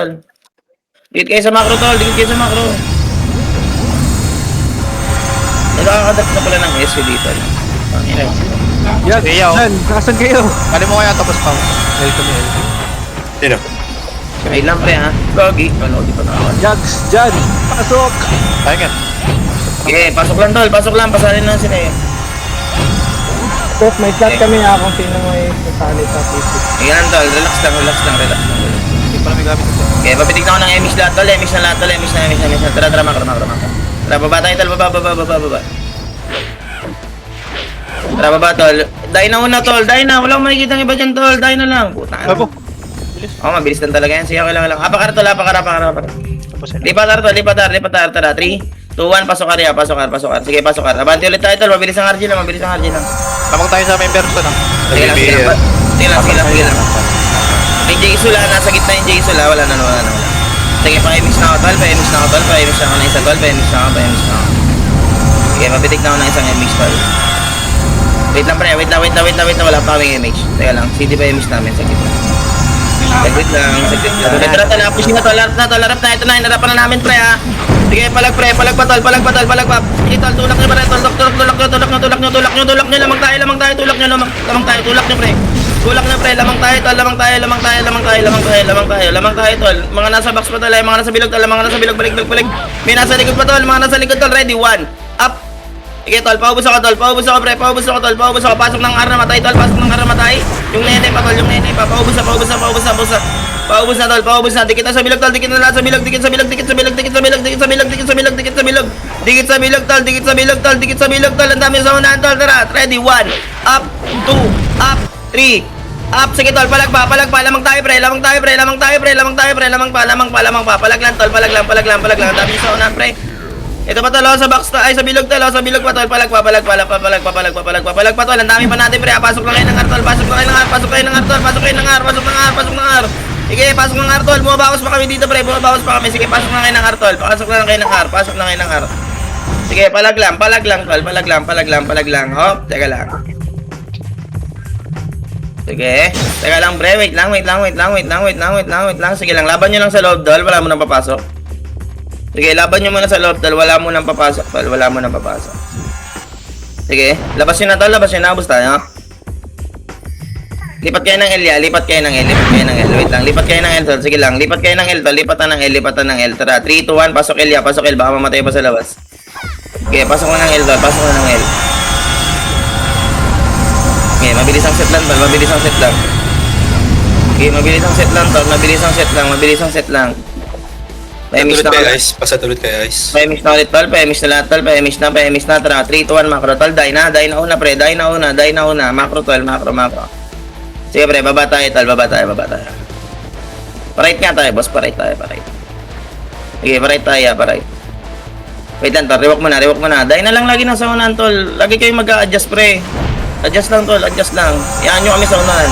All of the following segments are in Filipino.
Dikit kayo sa macro tol, dikit kayo sa macro. Nakakadat na pala ng SC dito. Yan, Kayo. yan, kasan kayo? Kali mo kaya tapos pa. Welcome, Sino? Ay lang pre ha. Gogi. Ano, di pa nakakal. Jags, dyan, pasok! Tayo nga. Okay, pasok lang tol, pasok lang. Pasalin lang sila eh. Tapos may slot kami ha kung sino may sasali sa ticket. Ayan tol, relax lang, relax lang, relax lang. Hindi pa namin gamit ito. Okay, papitig na ako ng emis lahat tol, emis na lahat tol, emis na. Tara, tara, macro. Tara, baba tayo tol, baba. Tara, baba tol. Dahil na una tol, dahil na. Wala akong makikita ng iba dyan tol, dahil na lang. Puta na. Abo. Oo, mabilis lang talaga yan. Sige, okay lang. Apakara tol, apakara. Tapos yan. Lipat tar. Tara, 3, 2, 1, pasok ka. Sige, pasok ka. Abanti ulit tayo tol, mabilis ang RG lang. Lamang tayo sa member ko na. Sige lang. Yung J-Sula, nasa gitna yung J-Sula, wala na. Sige, pa-emix na ako tol, pa-emix na ako na isa tol, pa-emix na ako. Sige, mapitik na ako ng isang emix tol. Wait lang, wala pa kaming MH. Teka lang, CD pa MH namin, saglit lang. Saglit lang. Ito na, pushing na to, larap na, ito na, inarapan na namin pre ha. Sige, palag pa tol. Sige tol, tulak nyo pre, tulak nyo, lamang tayo, tulak nyo pre. Tulak na pre, lamang tayo tol. Mga nasa box pa tol, mga nasa bilog tol, balik. May nasa likod pa tol, mga nasa likod tol, ready, 1, up. Sige tol, paubos ako pre, pasok ng R na matay tol, yung nene pa, paubos na, dikit na sa bilog tol, dikit sa bilog tol, ang dami sa unahan tol, tara, ready, 1, up, 2, up, 3, up, sige tol, palag pa, lamang tayo pre, palag lang, ang dami sa unahan pre. Ito pa tol, sa box ay sa bilog pa tol, palag pa tol, ang dami pa natin pre, pasok lang kayo ng R tol, pasok ng R. Sige, pasok ng R tol, bumabawas pa kami dito pre, sige, pasok lang kayo ng R tol, pasok lang kayo ng R. Sige, palag lang tol, hop, teka lang. Sige, teka lang pre, wait lang, sige lang, laban nyo lang sa loob tol, wala mo nang papasok. Sige, laban nyo muna sa loob tol, wala mo nang papasok. Sige, labas nyo na, ubos tayo. Lipat kayo ng L, lipat kayo ng L, wait lang, lipat kayo ng L tol, sige lang, lipat kayo ng L tol, lipatan ng L, tara, 3, 2, 1, pasok L, baka mamatay pa sa labas. Okay, pasok mo ng L tol, Okay, mabilis ang set lang tol, Okay, mabilis ang set lang. Pa-emis na Ice, pasatulot kayo ice. Pa-emis na ulit tol, pa-emis na lahat tol, pa-emis na, tara, 3, 2, 1, macro tol, die na una pre, die na una, macro tol, macro. Sige pre, baba tayo. Pa-right nga tayo, boss, pa-right. Sige, pa-right. Wait lang tol, rewalk mo na, die na lang lagi nasa unahan tol, lagi kayo mag-a-adjust pre. Adjust lang. Iyan nyo kami sa unahan.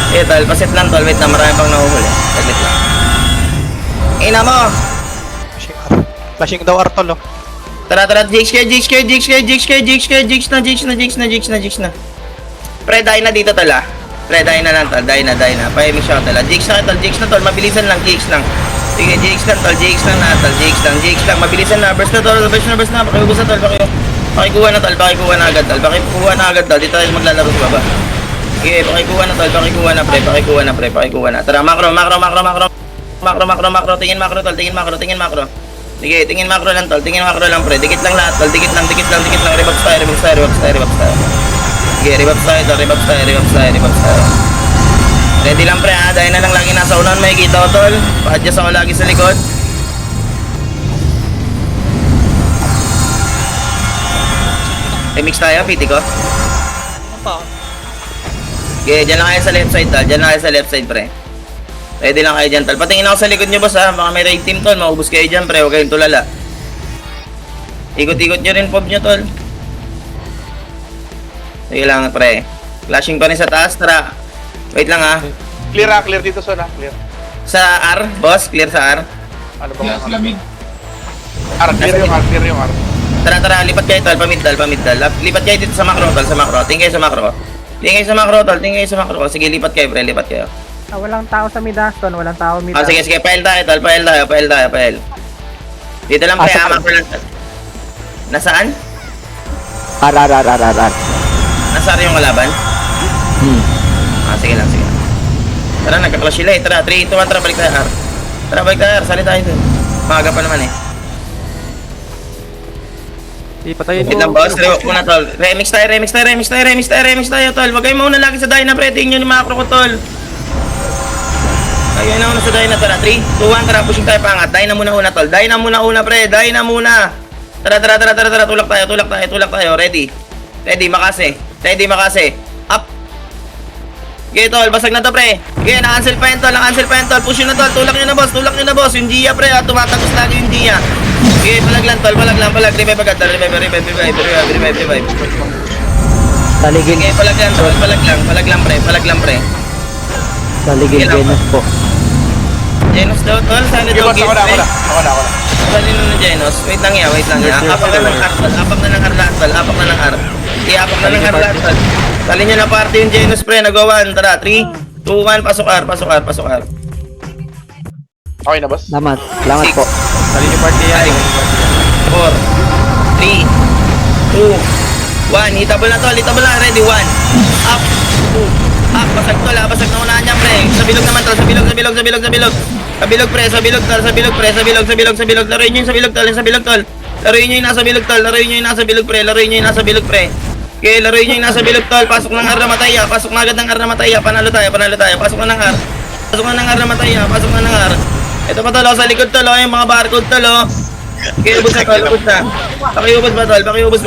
Sige tol, pasit lang tol, wait na, marami pang nahuhuli. Saglit lang. Ina mo! Flashing daw Artol oh. Tara, jigs na. Pre, die na dito tala. Die na. Pa-emis siya tala. Jigs na tol, mabilisan lang, jigs lang. Sige, jigs lang. Mabilisan na, burst na tol, pakiubos na tol, pakikuha na agad tol. Dito tayo maglalaro sa baba. Sige, pakikuha na pre. Tara, macro. Tingin macro tol. Sige, tingin macro lang pre. Dikit lang lahat tol. Dikit lang. Rebuff tayo. Sige, rebuff tayo. Ready lang pre ha. Dahil na lang lagi nasa unahan, makikita ko tol. Pa-adjust ako lagi sa likod. Remix tayo, piti ko. Okay, dyan lang kayo sa left side pre. Ready lang kayo dyan tol. Patingin ako sa likod nyo boss ha. Baka may raid team tol. Maubos kayo dyan pre. Huwag kayong tulala. Ikot-ikot nyo rin pob nyo tol. Sige lang pre. Flashing pa rin sa taas. Tara. Wait lang ha. Clear dito son clear. Sa R boss. Clear sa R. Ano ba R, clear yung R. Tara. Lipat kayo tol. Pamid dal. Lipat kayo dito sa macro tol. Tingin kayo sa macro tol. Sige lipat kayo pre. Walang tao sa Midaston, walang tao Ah, Midaston. sige, file tayo, tol. File. Dito lang, pre. Asa- Hamak ko lang. Nasaan? R. Nasaan yung kalaban? Ah, sige lang. Tara, nagka-clash sila eh. Tara, 3, 2, 1, tara, balik tayo, R. Tara, balik tayo, R. Sali tayo dun. Maaga pa naman eh. Ipatayin Wait lang, boss. Rewalk muna, tol. Remix tayo, tol. Wag kayo mauna lagi sa Dyna, pre. Tingin nyo ni macro ko, tol. Ayun na una sa Dyna, tara. 3, 2, 1, tara. Pushing tayo pangat. Dyna muna una, tol. Dyna muna, pre. Dyna muna. Tara. Tulak tayo. Ready, makase. Up. Okay, tol. Basag na to, pre. Okay, na-cancel pa yun, tol. Push yun na, tol. Tulak nyo na, boss. Yung Gia, pre. Tumatagos lagi yung Gia. Okay, palag lang. Revive agad, tol. Revive. Taligin. Okay, palag lang, tol. Palag lang, pre. Taligin Okay lang. Venus po. Genos daw, tol. Sana Sige, daw boss, ako na. Sali nun ng Genos. Wait lang ya. Apak na ng R, tol. Apak na ng R lahat, tol. Apak na ng R, tol. Sali nyo na party yung Genos, pre. Nagawan. Tara, 3, 2, 1. Pasok R. Okay na, boss? Salamat po. Sali ni party yan. 4, 3, 2, 1. Hitable na, tol. Ready, 1. Up, 2. Up, basag tol, basag na unahan niya, pre. Sa bilog naman, tol. Sa bilog. Sa bilog, pre. Laruin nyo yung sa bilog, tol. Laruin nyo yung nasa bilog, pre. Okay, laruin nyo yung nasa bilog, tol. Pasok ng R na mataya. Pasok na agad ng R na mataya. Panalo tayo. Pasok na ng R. na mataya. Ito pa, tol. Sa likod, tol. Yung mga barcode, tol. Okay, ubos na, tol. Pakiubos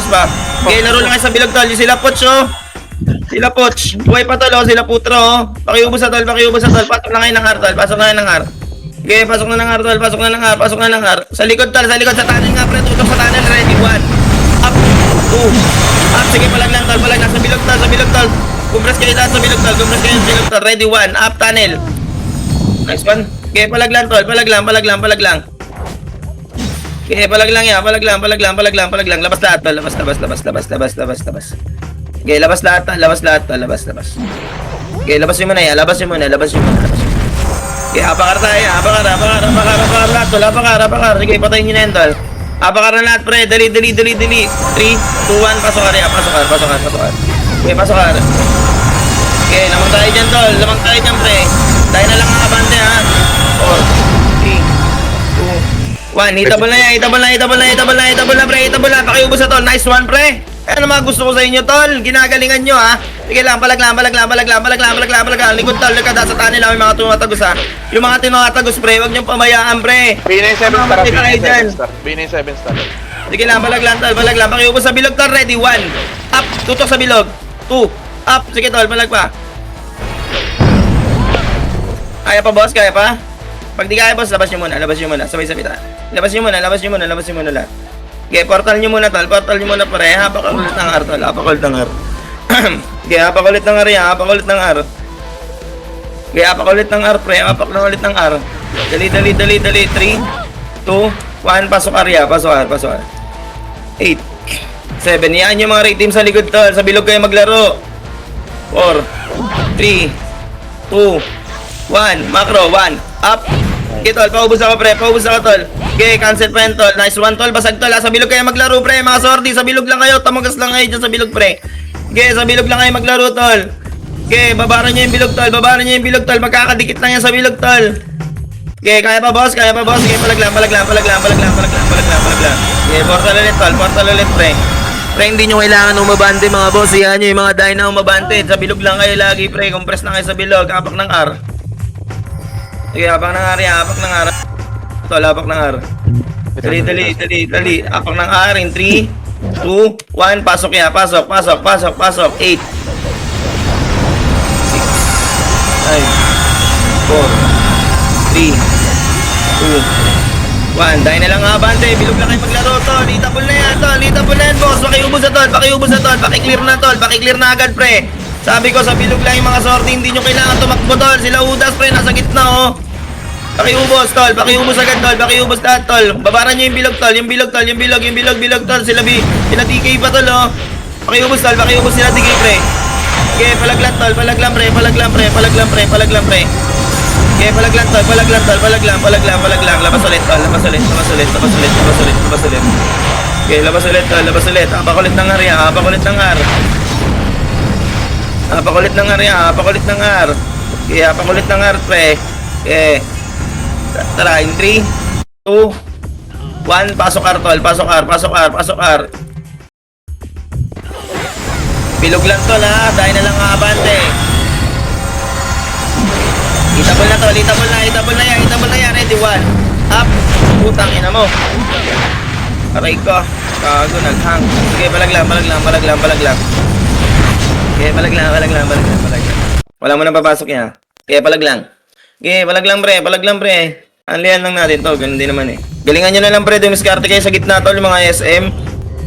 ba? Okay, laro lang kayo sa bilog, tol. Yung sila Poch. Buhay pa, tol. Sila Putro. Pakiubos na, tol. Pasok na kayo ng R, tol. Okay, pasok na ng R, tol. Sa likod, tol. Sa tunnel nga, pre. Tutok sa tunnel. Ready, 1. Up. 2. Up. Sige, palag lang, tol. Sa bilog, tol. Compress kayo lahat sa bilog, tol. Ready, 1. Up, tunnel. Nice one. Okay, palag lang, tol. Palag lang. Okay, palag lang. Labas lahat, tol. Labas. Okay, labas lahat, tol. Okay, labas nyo muna. Okay, apakar tayo. Apakar lahat, tol. Apakar. Sige, patayin nyo na yan, tol. Apakar na lahat, pre. Dali. 3, 2, 1. Pasok ka. Okay, pasok ka. Okay, lamang tayo dyan, tol. Pre. Tayo na lang ang abante, ha. 4, 3, 2, 1. Hitable na, pre. Pakiubos na, tol. Nice one, pre. Ano mga gusto ko sa inyo, tol? Ginagalingan nyo, ha? Sige lang, palag lang. Likod, tol. Sa tanin lang yung mga tumatagos, ha? Yung mga tinatagos, pre. Huwag nyo pamayaan, pre. B9 7 star. Sige lang, palag lang, tol. Pakiubos sa bilog, tol. Ready, 1. Up. Tutok sa bilog. 2. Up. Sige, tol. Palag pa. Kaya pa, boss? Pag di kaya, boss, labas nyo muna. Sabay-sabay tayo. Labas nyo muna lahat. Okay, portal nyo muna, tol. Pare. Hapak ulit ng R, tol. Okay, hapak ulit ng R, yan. Hapak ulit ng R, pre. Hapak na ulit ng R. Dali. 3, 2, 1. Pasok R, ya. Pasok R. 8, 7. Yan yung mga raid team sa likod, tol. Sa bilog kayo maglaro. 4, 3, 2, 1. Macro, 1. Up. Okay, tol. Paubos ako, pre. Tol. Okay, cancel pa yan, tol. Nice one, tol. Basag, tol. Sa bilog kayo maglaro, pre. Mga sorti, sa bilog lang kayo. Tamagas lang kayo dyan sa bilog, pre. Okay, sa bilog lang kayo maglaro, tol. Okay, babaran nyo yung bilog, tol. Magkakadikit lang yan sa bilog, tol. Okay, kaya pa, boss. Okay, palag lang. Okay, portal ulit, pre. Pre, hindi nyo kailangan umabante, mga boss. Yan nyo yung mga Dyna umabante. Sa bilog lang kayo lagi, pre. Compress lang kayo sa bilog. Apak ng R. Sige, apak ng R, yan. Tol, apak ng R. Dali. Apak ng R in 3, 2, 1. Pasok ya. Pasok. 8, 6, 5, 4, 3, 2, 1. Dahil na lang abante. Bilog lang kayo maglaro, tol. Litable na yan, boss. Pakiubos na, tol. Pakiclear na agad, pre. Sabi ko, sa bilog lang yung mga sorti. Hindi nyo kailangan tumakbo, tol. Sila Udas, pre. Nasa gitna, oh. Pakiubos, tol. Pakiubos agad, tol. Pakiubos lahat, tol. Babaran nyo yung bilog, tol. Yung bilog, tol. Sila DK pa, tol, oh. Pakiubos, tol. Pakiubos sila DK, pre. Okay, palaglan tol, palaglan pre, palaglan pre, palaglan pre, palaglan pre. Okay, palaglan tol, palaglan tol, palaglan. Labas ulit tol, labas ulit. Okay, labas ulit tol, labas ulit. Apakulit ng area, apakulit ng ar. Apakulit ng area, apakulit ng ar. Okay, apakulit ng ar pre. Okay. Tara, in 3, 2, 1, pasok ar tol, pasok ar. Bilog lang tol ha, dahil na lang abante. Itabol na tol, itabol na yan. Ready, 1, up. Putang ina mo. Aray ko, kago naghang. Sige, balaglang. Okay, balaglang. Wala mo nang papasok yan. Okay, balaglang pre. Anlihan lang natin to, ganun din naman eh. Galingan nyo na lang pre, dumiskarte kayo sa gitna tol, yung mga SM.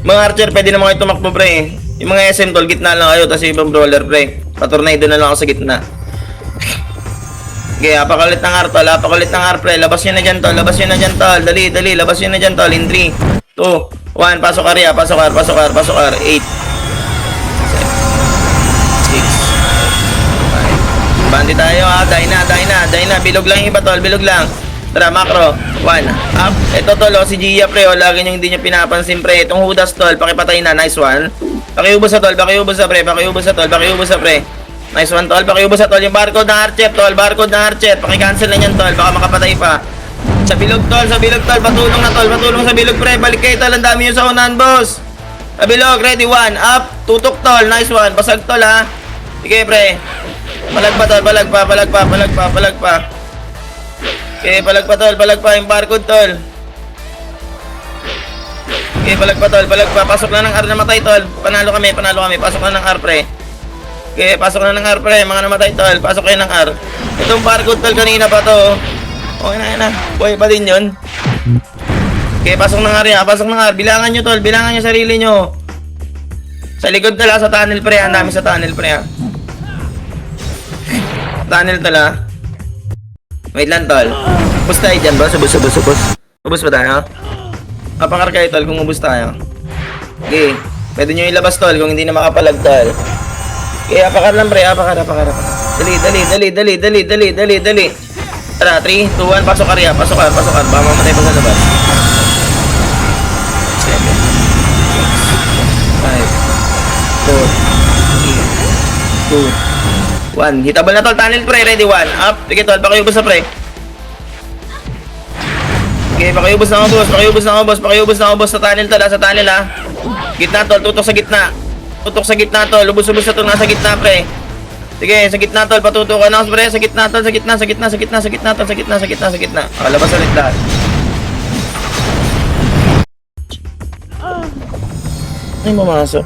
Mga archer, pwede naman kayo tumakbo pre eh. Yung mga SM tol, gitna lang kayo, tapos yung brawler pre. Patornado na lang ako sa gitna. Okay, apakulit ng R pre. Labas nyo na dyan tol. Dali. Labas nyo na dyan tol. In 3, 2, 1. Pasok area. Pasok R. 8, 7, 6, 5. Bandi tayo ha. Dina. Bilog lang yung iba tol. Bilog lang. Tara, macro. 1. Up. Ito tol, si Gia pre. Lagi nyo hindi nyo pinapansin pre. Itong hudas tol. Pakipatay na. Nice one. Pakiubos sa pre. Nice one tol, pakiubos sa tol, yung barcode ng Archer tol, paki-cancel na yan tol, baka makapatay pa. Sa bilog tol, patulong na tol, patulong sa bilog pre, balik kayo tol, ang dami yung sa unahan boss. Sa bilog, ready, 1, up, tutok tol, nice one, basag tol ha. Sige pre, palag pa, okay, palag pa yung barcode tol. Okay, palag pa, pasok na ng R na matay tol, panalo kami, pasok na ng R pre. Okay, pasok na ng R pre, mga namatay tol, pasok kayo ng R. Itong barcode tol kanina pa to. Okay na. Buhay pa din yun. Okay, pasok ng R ya, bilangan nyo tol, bilangan nyo sarili nyo. Sa likod tala, sa tunnel pre, ang dami sa tunnel pre ha. Tunnel tala. Wait lang tol. Ubus tayo dyan boss, ubus ba tayo? Apakar kayo tol kung ubus tayo. Okay, pwede nyo ilabas tol kung hindi na makapalag tol. Okay, apakar lang pre, apakar. Dali. Tara, 3, 2, 1, pasok area, pasok ar. Baka mamatay pa sa labas. 7, 6, 5, 4, 3, 2, 1. Hitabal na tol, tunnel pre, ready 1. Up, sige tol, pakiubos na pre. Okay, pakiubos na ako boss, sa tunnel tol, sa tunnel ha. Gitna tol, tutok sa gitna tol, lubos na tol, nasa gitna pre. Sige, sa gitna tol, patutukan ako pre, sa gitna tol. Labas ulit lahat. Ay, mamasok.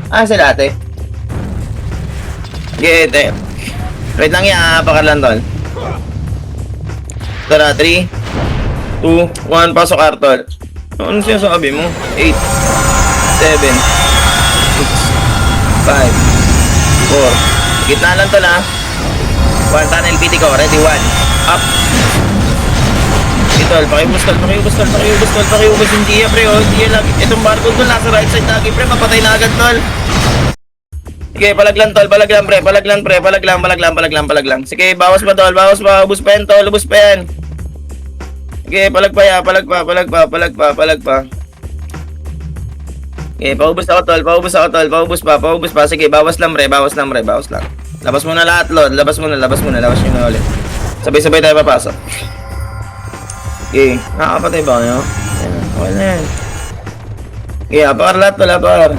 Sa dati. Sige, wait lang yan, pakalan tol. Tara, 3, 2, 1, pasok R tol. Ano siya sabi mo? 8, 7, 6, 5, 4. Gitna lang tol ha. 1, tunnel PT ko, ready 1. Up. Tol, pakiubos yung Gia pre, Gia lagi. Itong barcode tol, nasa right side lagi pre, mapatay na agad tol. Sige, palaglan tol, palaglang. Sige, bawas pa tol, ubus pa yan tol, Sige, palag pa. Okay, paubos ako tol, paubos pa. Sige, bawas lang. Labas muna lahat, Lord. Labas nyo na ulit. Sabay-sabay tayo papasok. Okay, nakakapatay ba kayo? Ayan, okay na yan. Okay, apakar lahat tol, apakar.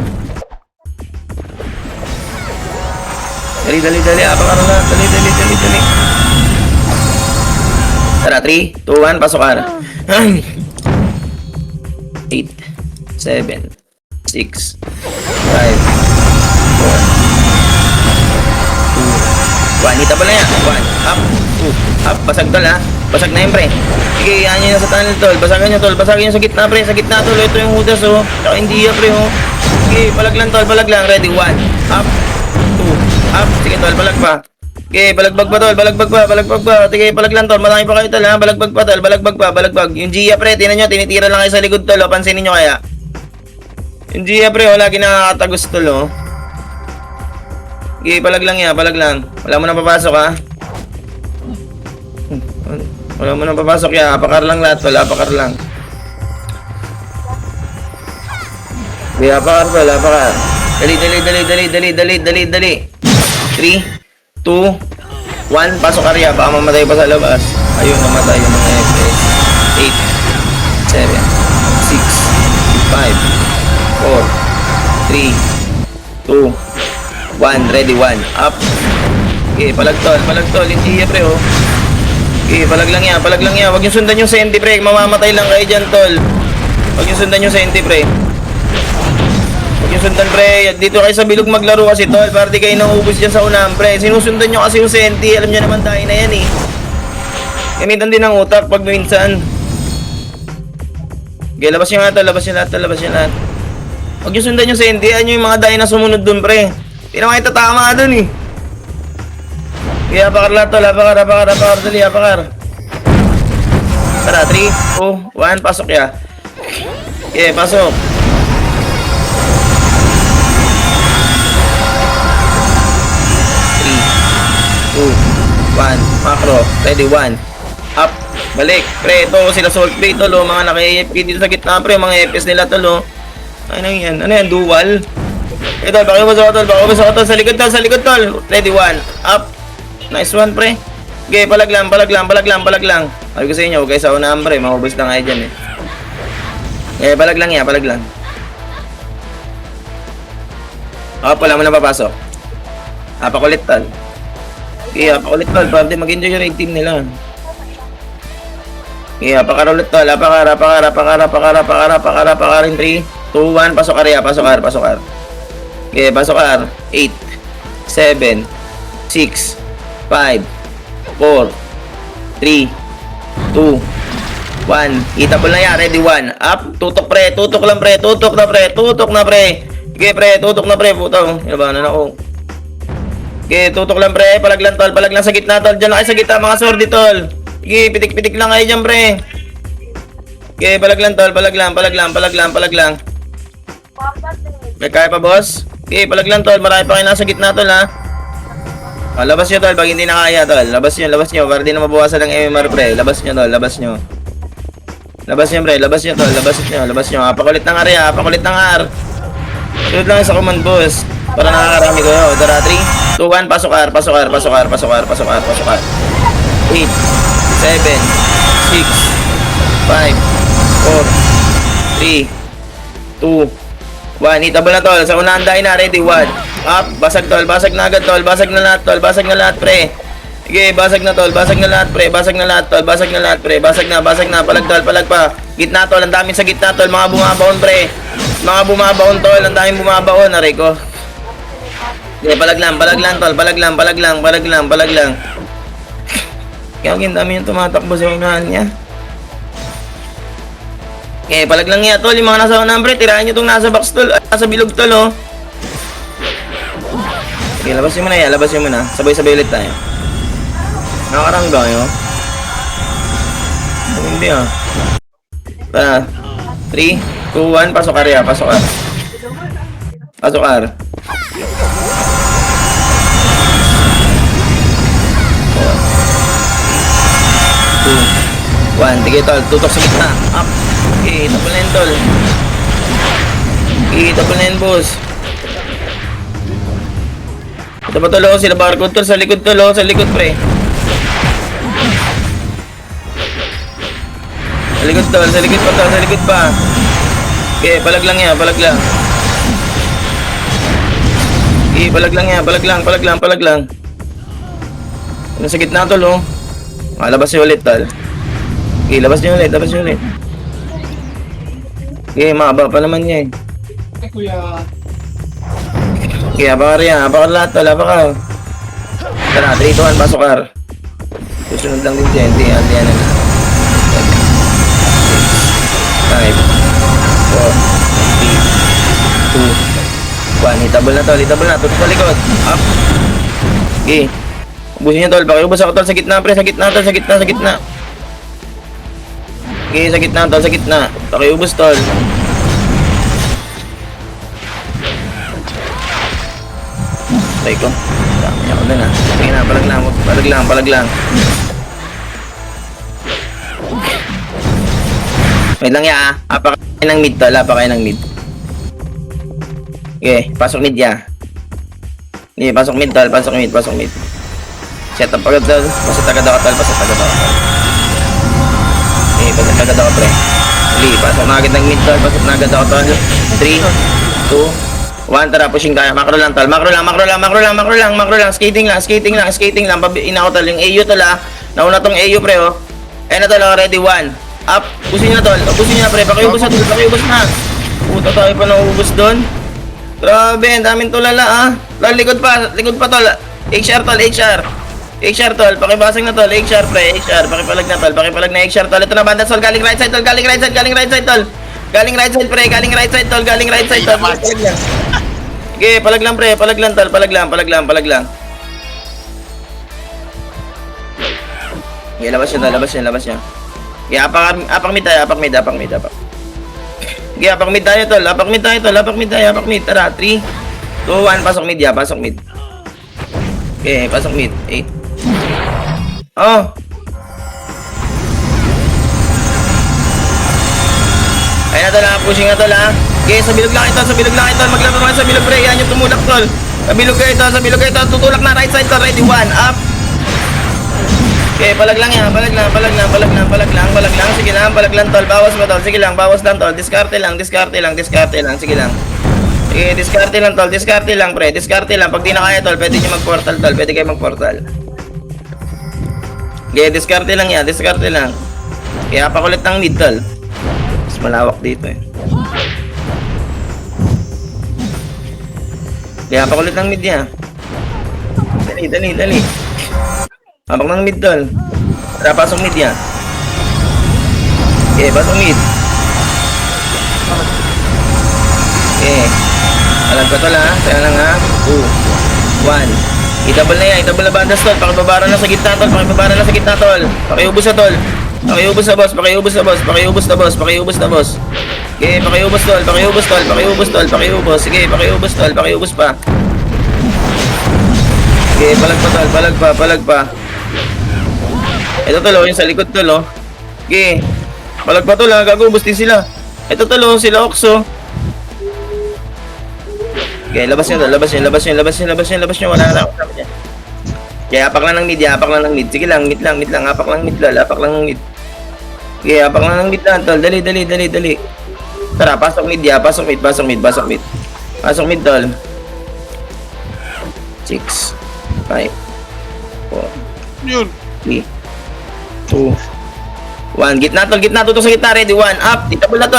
Dali, apakar lahat. Dali. Tara, 3, 2, 1, pasok ka na. 8, 7, 6, 5, 4, 2, 1. Hitabal na yan. 1, up, 2, up. Basag tol ha. Basag na yun pre. Sige, yan nyo na sa tunnel tol. Basagin nyo sa gitna pre. Sa gitna tol. Ito yung hudas oh. Tsaka hindi ya pre oh. Sige, palag lang. Ready, 1, up, 2, up. Sige tol, palag pa. Okay, balagbag pa tol. Sige, palag lang tol. Marami pa kayo tol ha. Balagbag pa tol. Balagbag. Yung Gia pre, tinan nyo. Tinitira lang kayo sa likod tol. Pansinin nyo kaya. Yung Gia pre, lagi nakakatagos tol oh. Sige, palag lang yan, palag lang. Wala mo na papasok ha. Wala mo na papasok ya. Apakar lang lahat, wala apakar lang. Sige, apakar tol, apakar. Dali. 3, 2, 1, pasok area. Baka mamatay pa sa labas. Ayun, namatay yung mga FPS. 8, 7, 6, 5, 4, 3, 2, 1, ready, 1, up. Okay, palag tol, hindi pre oh. Okay, palag lang yan. Huwag yung sundan yung senti pre, mamamatay lang kayo dyan tol. Huwag yung sundan yung senti pre. Huwag yung sundan pre, dito kayo sa bilog maglaro kasi tol, para di kayo naubos dyan sa unahan pre. Sinusundan nyo kasi yung senti, alam nyo naman tayo na yan eh. Gamitan din ng utak pag minsan. Okay, labas nyo lahat. Huwag yung sundan yung senti, ano yung mga dahi na sumunod dun pre. Hindi naman kayo tatama dun eh. Okay, apakar lahat tol, apakar, dali, apakar. Tara, 3, 2, 1, pasok ya. Okay, pasok. 3, 2, 1, macro, ready, 1, up, balik, pre, ito sila salt play tol, oh, mga naka-AFP dito sa gitna pre, mga FPS nila tol, oh. Ano yan, dual? Ito, baka mo sa tol, sa likod tol, ready, 1, up, nice one pre. Okay, palag lang. Sabi ko sa inyo, huwag kayo sa unahan pre, mahubos na kayo dyan eh. Palag lang. Wala mo na papasok. Pakulit tol. Okay, pakulit tol, para mag-enjoy yung raid team nila. Okay, apakar ulit tol, apakar, 3, 2, 1, pasok area, pasok ar. Okay, pasok ar, 8, 7, 6, 5, 4, 3, 2, 1, itable na yan, ready, 1, up, tutok na pre. Okay pre, tutok na pre, putang, inabanan ako. Okay, tutok lang pre, palag lang sa gitna tol, dyan na kayo sa gitna mga sordi tol. Okay, pitik lang kayo dyan pre. Okay, palag lang. May kaya pa boss? Okay, palag lang tol, marami pa kayo nasa gitna tol ha. Labas nyo tol, pag hindi na kaya tol, labas nyo, para di na mabawasan ng MMR pre, labas nyo tol, labas nyo tol, pakulit ng area, pakulit ng R. Sunod lang sa command boss, para nakakarami ko yun. Tara, 3, 2, 1, pasok R. 8, 7, 6, 5, 4, 3, 2, 1, hitable na tol, sa unahan dahil na, ready, 1, up, basag na agad tol, basag na lahat pre. Okay, basag na lahat pre, basag na, palag pa. Gitna tol, ang daming sa gitna tol, mga bumabaon pre. Tol, ang daming bumabaon, aray ko. Okay, palag lang tol, palag lang. Kaya ang dami yung tumatakbo sa unahan niya. Okay, palag lang yan tol, yung mga nasa unahan pre, tirahan nyo itong nasa box tol, nasa bilog tol oh. Okay, labas nyo muna. Sabay-sabay ulit tayo. Nakakarangga kayo. Hindi ah. Tara. 3, 2, 1, pasok area, pasok R. 2, 1, tigil tol, tutok sa gitna. Up. Okay, tapos na yun tol. Okay, tapos na yun boss. Ito ba tol, sila barcode tol, sa likod tol, sa likod pre. Sa likod pa. Okay, palag lang. Okay, palag lang. Ano sa gitna tol oh. Labas nyo ulit tol. Okay, labas nyo ulit. Okay, mahaba pa naman yan. Kuya. Okay, abakar lahat tol, abakar. Tara, 3, 2, 1, pasok R. Susunod lang din dyan, yan na. 5, 4, 3, 2, 1, hitable na, tutok sa likod, up. Okay, ubusin nyo tol, pakiubos ako tol sa gitna pre, sa gitna. Okay, sa gitna, pakiubos tol. patay ko. Dami ako na na. Sige na, palag lang. Wait lang ya, apakain ng mid tol, apakain ng mid. Okay, pasok mid ya. Hindi, pasok mid tol, pasok mid. Set up agad tol, pasok agad ako tol. Okay, pasok agad ako pre. Sige, pasok na agad ng mid tol, pasok na agad ako tol. 3, 2, 1, tara, pushing tayo. Macro lang tol, macro lang. Skating lang. Ina ko tol, yung AU tol ah. Nauna tong AU pre oh. Ayun na tol, ready, 1. Up, pusin na tol, pusin na pre, pakiubos na. Puta tayo pa naubos doon. Grabe, ang daming tulala ah. Tol, likod pa tol. HR tol, pakibasag na tol, HR pre, pakipalag na HR tol. Ito na banda tol, galing right side tol. Galing right side pre, galing right side tol. Okay, palag lang pre, palag lang. Okay, labas niya. Okay, apak mid tayo. Okay, apak mid tayo tol. Tara, 3, 2, 1, pasok mid. Okay, pasok mid. 8. Oh. Ayun na tol, pushing na tol ha. Okay, sa bilog lang ito. Maglaro naman sa bilog pre. Yan yung tumulak tol. Sa bilog kayo ito. Tutulak na right side tol. Ready, 1, up. Okay, palag lang. Sige lang, palag lang tol. Bawas pa tol. Sige lang tol. Diskarte lang. Sige lang. Okay, diskarte lang pre. Pag di na kaya tol, pwede nyo mag-portal tol. Pwede kayo mag-portal. Okay, diskarte lang. Kaya pakulit ng mid tol. Mas malawak dito eh. Kaya pakulit ng mid niya. Dali. Habang ng mid tol. Tara, pasok mid yan. Okay, pasok mid. Okay. Alam ko tol ha. Kaya lang ha. 2, 1. Itabal na bandas tol. Pakibabara na sa gitna tol. Pakiubos na tol. Pakiubos na boss. Okay, pakiubos tol. Sige, pakiubos pa. Okay, palag pa. Ito tol, yung sa likod tol. Okay. Palag pa tol, gagubos din sila. Ito tol, sila Oxo. Okay, labas nyo. Wala na ako sabi niya. Okay, apak lang ng mid. Sige lang, mid lang. Apak lang ng mid. Okay, apak lang ng mid lang tol. Dali. Tara, pasok mid tol. 6, 5, 4, Yun. 3, 2, 1. Gitna tol, sa gitna, ready, 1, up. Itabol na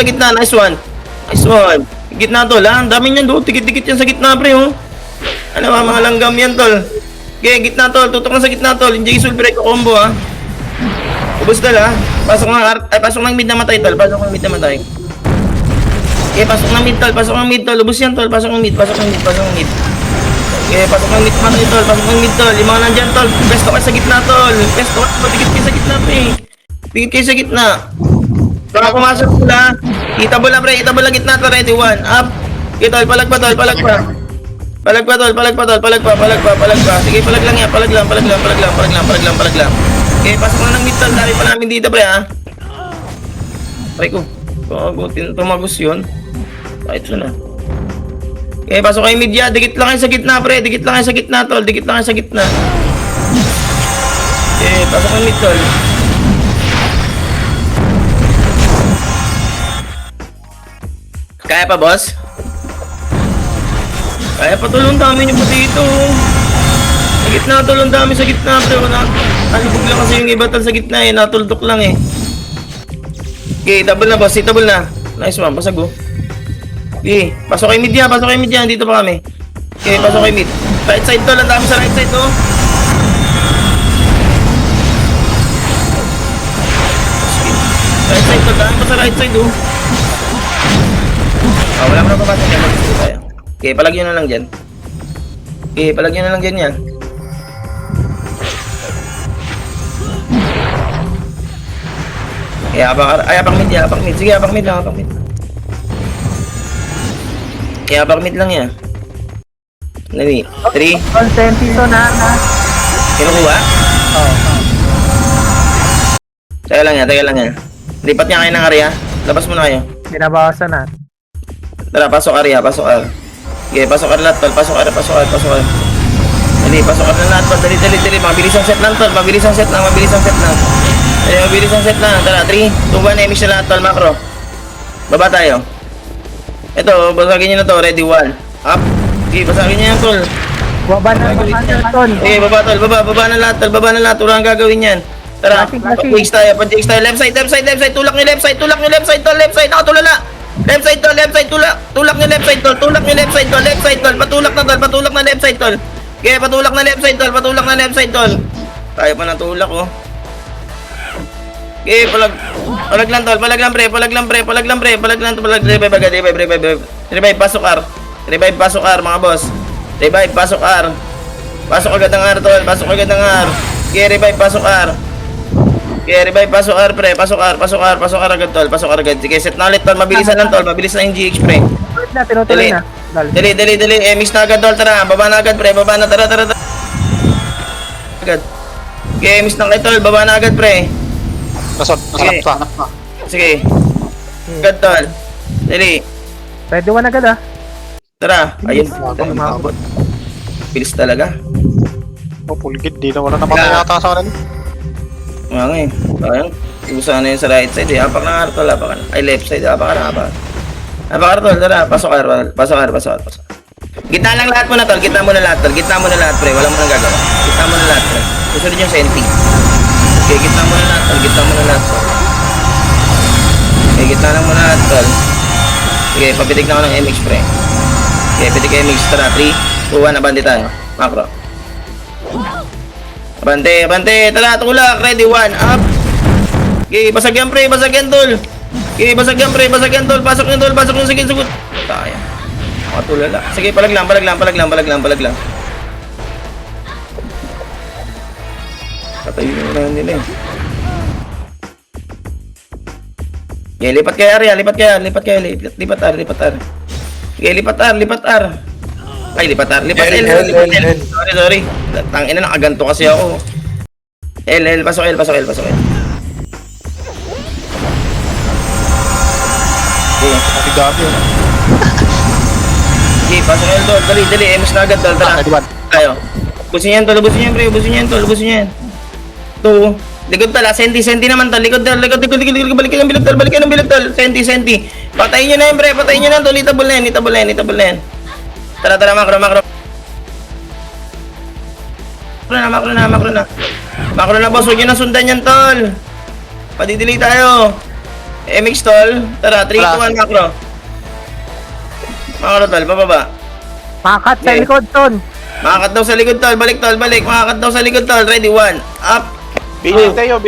gitna, nice one. Gitna tol, ha, ang dami niyan do, tikit-tikit yan sa gitna pre, oh. Ano ba, mga langgam yan tol. Okay, gitna tol, tutok na sa gitna tol, yung J-Soul break combo ha. Ubus tol ha, pasok ng mid na matay tol, Okay, pasok ng mid tol, ubus yan tol, pasok ng mid. Okay, pasok ng mid tol, yung mga nandyan tol, pesto kayo sa gitna tol, tikit kayo sa gitna pre. Baka pumasok sila, itabol na gitna tol, ready, 1, up. Okay tol, palag pa. Sige, palag lang. Okay, pasok na ng mid tol, dami pa namin dito pre ha. Pre ko, tumagos yun. Kahit na. Okay, pasok kayo mid ya, dikit lang kayo sa gitna pre, tol, Okay, pasok kayo mid tol. Kaya pa boss? Kaya pa tol, ang dami nyo pa dito. Sa gitna tol, ang dami sa gitna pre. Nalubog lang kasi yung iba tol sa gitna eh, natuldok lang eh. Okay, double na boss, double na. Nice one, pasag oh. Okay, pasok kayo mid yan, dito pa kami. Okay, pasok kayo mid. Right side tol, ang dami sa right side oh. Right side tol, dami pa sa right side oh. Wala mo na papasok yan, mag-stay tayo. Okay, palagyan na lang dyan yan. Apak mid. Sige, apak mid lang. Apak mid lang yan. Dali. 3. Consenti to na. Kinukuha? Oo. Teka lang yan. Lipat niya kayo ng area. Labas muna kayo. Binabawasan na. Tara, pasok area, pasok area. Okay, pasok area lahat, tol. Pasok area. Dali, pasok area lahat, tol. Dali. Mabilis ang set lang, tol. Mabilis ang set lang. Tara, 3, 2, 1. Emis na lahat, tol. Macro. Baba tayo. Ito, basagin nyo na to. Ready, 1. Up. Okay, basagin nyo yan, tol. Baba na ton. Okay, baba, tol. Baba na lahat, tol. Wala nang gagawin yan. Tara, Passing. pag-jigs tayo. Left side. Tulak nyo left side, tol. Left side. Left side, tulak. Tulak nyo left side, tol. Left side, tol. Patulak na left side, tol. Okay, patulak na left side, tol. Tayo pa ng tulak, oh. Okay, palag lang, tol. Palag lang, pre. Revive, pasok R. Mga boss. Revive, pasok R. Pasok agad ng R, tol. Okay, revive, pasok R. Pre. Pasok R agad, tol. Sige, set na ulit, tol. Mabilisan lang, tol. Mabilis na yung GX, pre. Tinutuloy na. Dali. Mix na agad, tol. Tara, baba na agad, pre. Tara. Agad. Okay, mix na kayo, tol. Baba na agad, pre. Nasarap pa. Sige. Agad, tol. Dali. Ready 1 agad ah. Tara. Ayun. Bilis talaga. Oh, pulgit. Di na wala na yata sa akin. Nga nga eh. Ayun. Ibusan na yun sa right side eh. Apak na nga, tol. Ay, left side. Apak na. Apak na, tol. Tara. Pasok. Gitna lang lahat muna, tol. Gitna mo na lahat, pre. Wala mo nang gagawa. Gitna mo na lahat, pre. Susunod yung senti. Okay, gitna mo na lahat, tol. Okay, gitna lang muna lahat, tol. Okay, papitig na ako ng MX, pre. Okay, pitig MX. Tara, 3, 2, 1. Abante tayo. Macro. Abante. Tara, tulak. Ready, 1. Up. Okay, basag yan, pre. Tol. Okay, basag yan, tol. Pasok nyo, tol. Sige, sugot. Tayo. Makatulala. Sige, palag lang. Patay yung unahan nila eh. Okay, lipat kayo, Arya. Lipat R. Okay, lipat R. Ay, lipat R. L. Sorry. Tangina, nakaganto kasi ako. L. Pasok L. Okay. Gabi. Okay, pasok L, tol. Dali. Emis na agad, tol. Tara. Tayo. Ubusin yan, pre. Ubusin yan. Ito. Likod, tol. Senti naman, tol. Likod. Balikin ng bilog, tol. Senti. Patayin nyo na yan, pre. Tol. Itable na yan. Tara. Macro na. Macro na, boss. Huwag nyo na sundan yan, tol. Padidelay tayo. MX, tol. Tara, 3, 2, 1, macro. Macro, tol. Pababa. Makat sa Okay. likod ton. Makakat daw sa likod, tol. Balik. Makakat daw sa likod, tol. Ready, 1. Up. Binin tayo.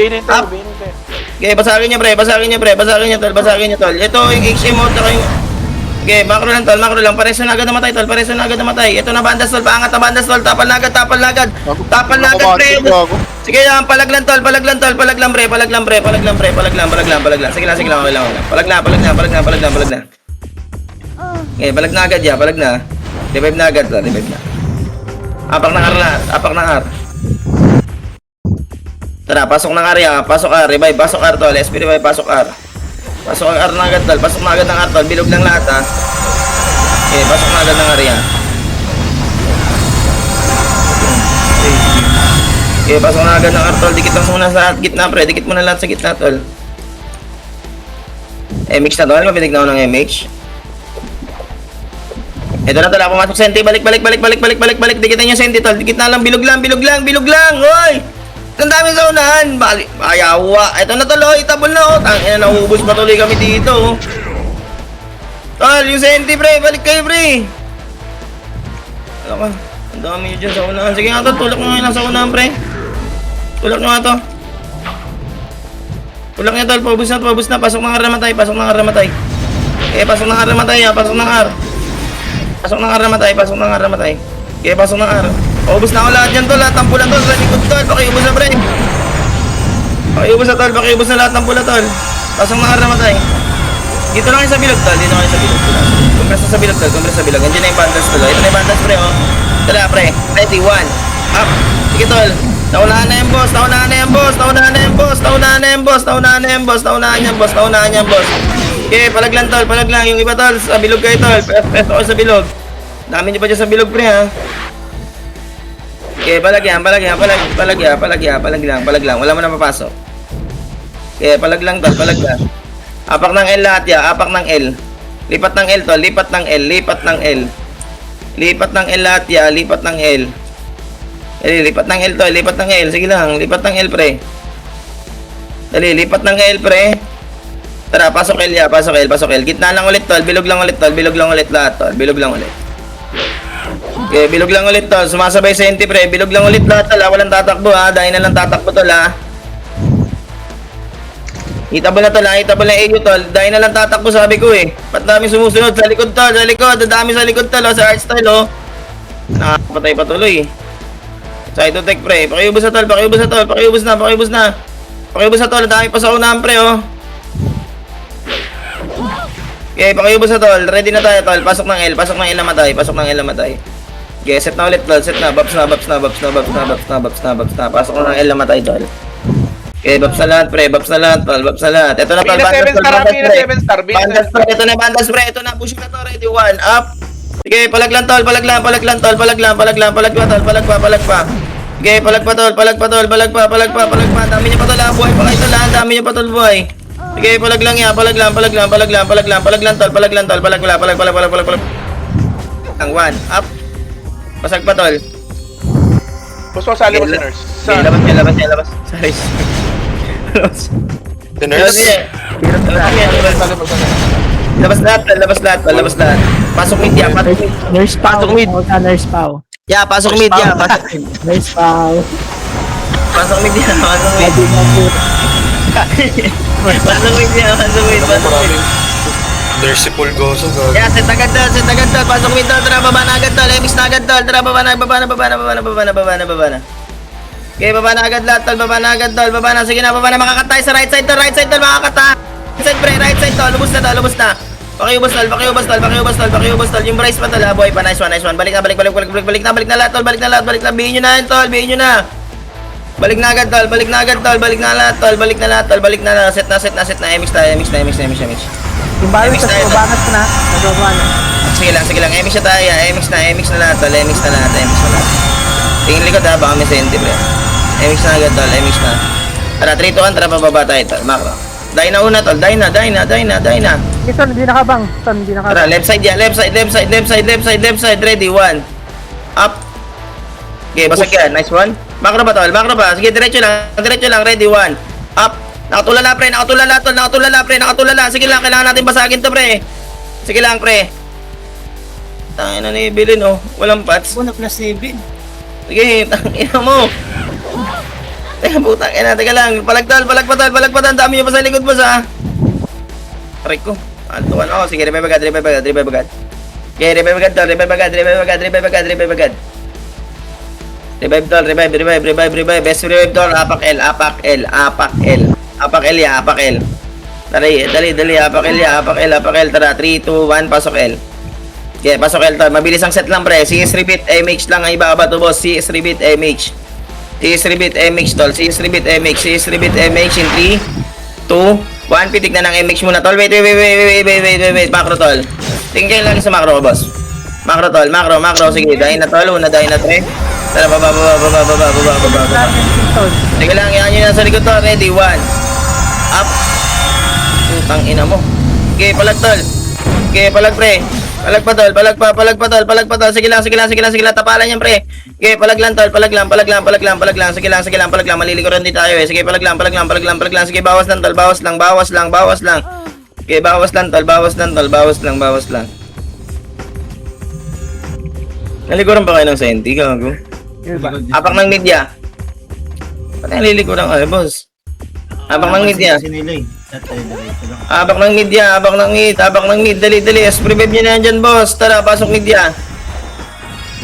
Okay, basagin niya, pre. Basagin niyo, tol. Ito, yung XM mode, tsaka yung... Okay, macro lang, tol. Pares na agad namatay, tol. Ito na bandas, tol. Paangat na bandas, tol. Tapal na agad, pre. Sige lang, palag lang, pre. Palag lang. Sige lang. Palag na. Okay, palag na agad, ya. Revive na agad, tol. Apak ng R. Tara, pasok ng area. Pasok R. Revive. Pasok R, tol. SP revive. Pasok R. Pasok ang R na agad, tol. Pasok na agad ng R, tol. Bilog lang lahat, ha. Okay, pasok na agad ng area. Okay, pasok na agad ng R, tol. Dikit lang muna sa gitna, pre. Dikit mo na lahat sa gitna, tol. MX na, tol. Mapinig na ako ng MX. Ito na, tol. Pumasok senti. Balik. Dikitan yung senti, tol. Dikit na lang. Bilog lang. Hoy! Ang dami sa unahan. Ayawa. Ito na, tol. Itabol na, oh. Tangina, naubos patuloy kami dito, oh. Tol, yung senti, pre. Balik kayo, pre. Ano ka? Ang dami nyo dyan sa unahan. Sige nga, tol. Tulak nyo nga lang sa unahan, pre. Tulak nyo nga to. Tulak nyo, tol. Paubos na. Pasok ng R namatay. Pasok ng R. Okay, pasok ng R. Paubos na ako lahat yan, tol. Lahat ng pula, tol. Relikod, tol. Pakiubos na, pre. Pakiubos na lahat ng pula, tol. Pasok ng R namatay. Dito lang kayo sa bilog, tol. Compress sa bilog. Andiyan na yung bandas, tol. Ito na yung bandas, pre, oh. Tara, pre. Ready, 1. Up. Sige, tol. Naunahan na yung boss. Naunahan na yung boss. Naunahan na yung boss. Naunahan na yung boss. Naunahan na yung boss. Naunahan yung boss. Naunahan yung boss. Okay, palag lang, tol. Palag lang. Yung iba, tol. Sa bilog kayo, tol. Pesto ko sa bilog. Dami nyo pa dyan sa bilog, pre, ha. Okay, palag yan. Palag yan. Palag yan. Palag yan. Palag lang. Palag lang. Wala mo na papasok. Okay, palag lang, tol. Palag lang. Apak ng L lahat, ya. Apak ng L. Lipat ng L, tol. Lipat ng L. Lipat ng L. Lipat ng L lahat, ya. Lipat ng L. Lipat ng L, tol. Lipat ng L. Sige lang. Lipat ng L, pre. Dali, lipat ng L, pre. Tara, pasok L, ya. Pasok L, pasok L. Gitna lang ulit, tol. Bilog lang ulit, tol. Bilog lang ulit lahat, tol. Bilog lang ulit. Okay, bilog lang ulit, tol. Sumasabay sa enti, pre. Bilog lang ulit lahat, tol. Walang tatakbo, ha. Dahil na lang tatakbo, tol, ha. Itabol na, tol, ha. Itabol na iyo, tol. Dahil na lang tatakbo, sabi ko, eh. Ba't dami sumusunod? Sa likod, tol. Sa likod. Dami sa likod, tol, oh. Sa art style, oh. Nakakapatay pa tuloy, eh. Side to tech, pre. Pakiubos na, tol. Pakiubos na, tol. Pakiubos na, pakiubos na. Pakiubos na, tol. Dami pa sa unahan, pre, oh. Okay, pakiubos na, tol. Ready na tayo, tol. Pasok ng L. Pasok ng L na matay. Pasok ng L na matay. Okay, set na ulit, tol. Set na. Babs na, babs na, babs na, babs na, babs na, babs na, babs na. Pasok ng L na matay, tol. Okay, babs na lahat, pre. Babs na lahat, tol. Babs na lahat. Ito na, tol. Bina 7 star, Bina 7 star, Bina 7 Bandas, pre. Ito na, bandas, pre. Ito na. Push na, tol. Ready, 1. Up. Okay, palag lang, tol. Palag lang, palag lang, tol. Palag lang, palag lang, palag pa, tol. Palag pa, palag pa. Okay, palag pa, tol. Palag pa, tol. Palag pa, palag pa, palag pa. Dami niya pa, tol. Buhay pa kayo, tol. Dami niya pa, tol. Buhay. Okay, palag lang yan. Palag lang, palag lang, palag lang, palag lang, palag lang, tol. Palag lang, tol. Palag, palag, palag, palag, palag, palag, palag. Ang 1. Up. Pasag pa, tol. Puso, sali mo si nurse. Okay, labas niya, labas niya, labas. Sorry. Labas. The nurse? Labas lahat, tol. Labas lahat, tol. Labas lahat. Pasok mid, ya. Pasok mid. Nurse Pao. Pasok mid. Huwag ka, Nurse Pao. Ya, pasok mid, ya. Pasok mid. Nurse Pao. Pasok mid, ya. Pasok mid. Pwede na po. Pasok mid, ya. Pasok mid. Pasok mid. There's si Pulgoso, gag. Ya, set agad, tol. Set agad, tol. Pasok mid, tol. Tara, baba na agad, tol. Emis na agad, tol. Tara, baba na, baba na, baba na, baba na, baba na, baba na, baba na. Okay, baba na agad lahat, tol. Baba na agad, tol. Baba na. Sige na, baba na. Makakatay sa right side, tol. Right side, tol. Makakatay. Right side, pre. Right side, tol. Lubos na, tol. Lubos na. Pakiubos, tol. Pakiubos, tol. Pakiubos, tol. Pakiubos, tol. Yung Bryce pa, tol. Boy pa. Nice one, nice one. Balik na, balik, balik, balik, balik, balik na. Balik na lahat, tol. Balik na lahat, balik na. Bihin nyo na yan, tol. Bihin nyo na. Balik na agad, tol. Balik na agad, tol. Balik na lahat, tol. Balik na lahat, tol. Balik na lahat. Set na, set na, set na. MX tayo, MX na, MX na, MX na, MX. Yung bayo Mix sa tayo, tol. subanas na. Nagawa na. Sige lang, sige lang. MX na tayo, MX na lahat, tol. MX na lahat, MX na lahat. Tingin likod, ha. Baka may senti, pre. MX na agad, tol. MX na. Tara, 3 to 1. Tara, pababa tayo, tol. Macro. Die na una, tol. Die na, die na, die na, die na. Ito, hindi nakabang. Ito, hindi nakabang. Tara, left side yan. Left side, left side, left side, left side, left side. Ready, 1. Up. Okay, basag yan. Nice one. Macro ba, tol? Macro ba? Sige, diretso lang. Diretso lang. Ready, 1. Up. Nakatulala, pre. Nakatulala, tol. Nakatulala, pre. Nakatulala. Sige lang. Kailangan natin basagin to, pre. Sige lang, pre. Tangin na ni Bilin, oh. Walang pats. Una plus 7. Sige, tangin mo. Teka, putang ina. Teka lang. Palagtal, palagpatan, palagpatan. Dami nyo pa sa likod, boss, ha. Aray ko. Altuan ako. Sige, revive agad, revive agad, revive agad. Okay, revive agad, tol. Revive agad, revive agad, revive agad, revive agad. Revive, tol. Revive, revive, revive, revive. Best revive, tol. Apak L, apak L, apak L. Apak L, ya, apak L. Dali, dali, dali. Apak L, ya, apak L, apak L. Tara, 3, 2, 1. Pasok L. Okay, pasok L, tol. Mabilis ang set lang, pre. CS repeat, MH lang ang iba ba to, boss. CS repeat, MH. CS repeat, MH, tol. CS repeat, MH. CS repeat, MH in 3, 2, 1. Pitik na ng MH muna, tol. Wait, wait, wait, wait, wait, wait, wait, wait, wait. Macro, tol. Tingin kayo lagi sa macro, boss. Macro, tol. Macro, macro. Sige, dahil na, tol. Una, dahil na, tre. Tara, baba, baba, baba, baba, baba, baba, baba. Sige lang, yan yun na sa likod, tol. Ready, 1. Up. Putang ina mo. Okay, palag, tol. Okay, palag, pre. Palag pa, tol. Palag pa, palag pa, tol. Palag pa, tol. Sige lang, sige lang, sige lang, sige lang. Tapalan yan, pre. Okay, palag lang, tol. Palag lang, palag lang, palag lang, palag lang. Sige lang, palag lang. Malilikuran din tayo, eh. Sige, palag lang, palag lang, palag lang, palag lang. Sige, bawas lang, tol. Bawas lang, bawas lang, bawas lang. Okay, bawas lang, tol. Bawas lang, tol. Bawas lang, bawas lang. Nalikuran pa kayo ng senti, gago. Apak ng media. Pati nalilikuran ka, boss. Apak ng media. Abak ng media, abak ng mid, abak ng mid, dali, dali. Revive nyo na yan dyan, boss. Tara, pasok media.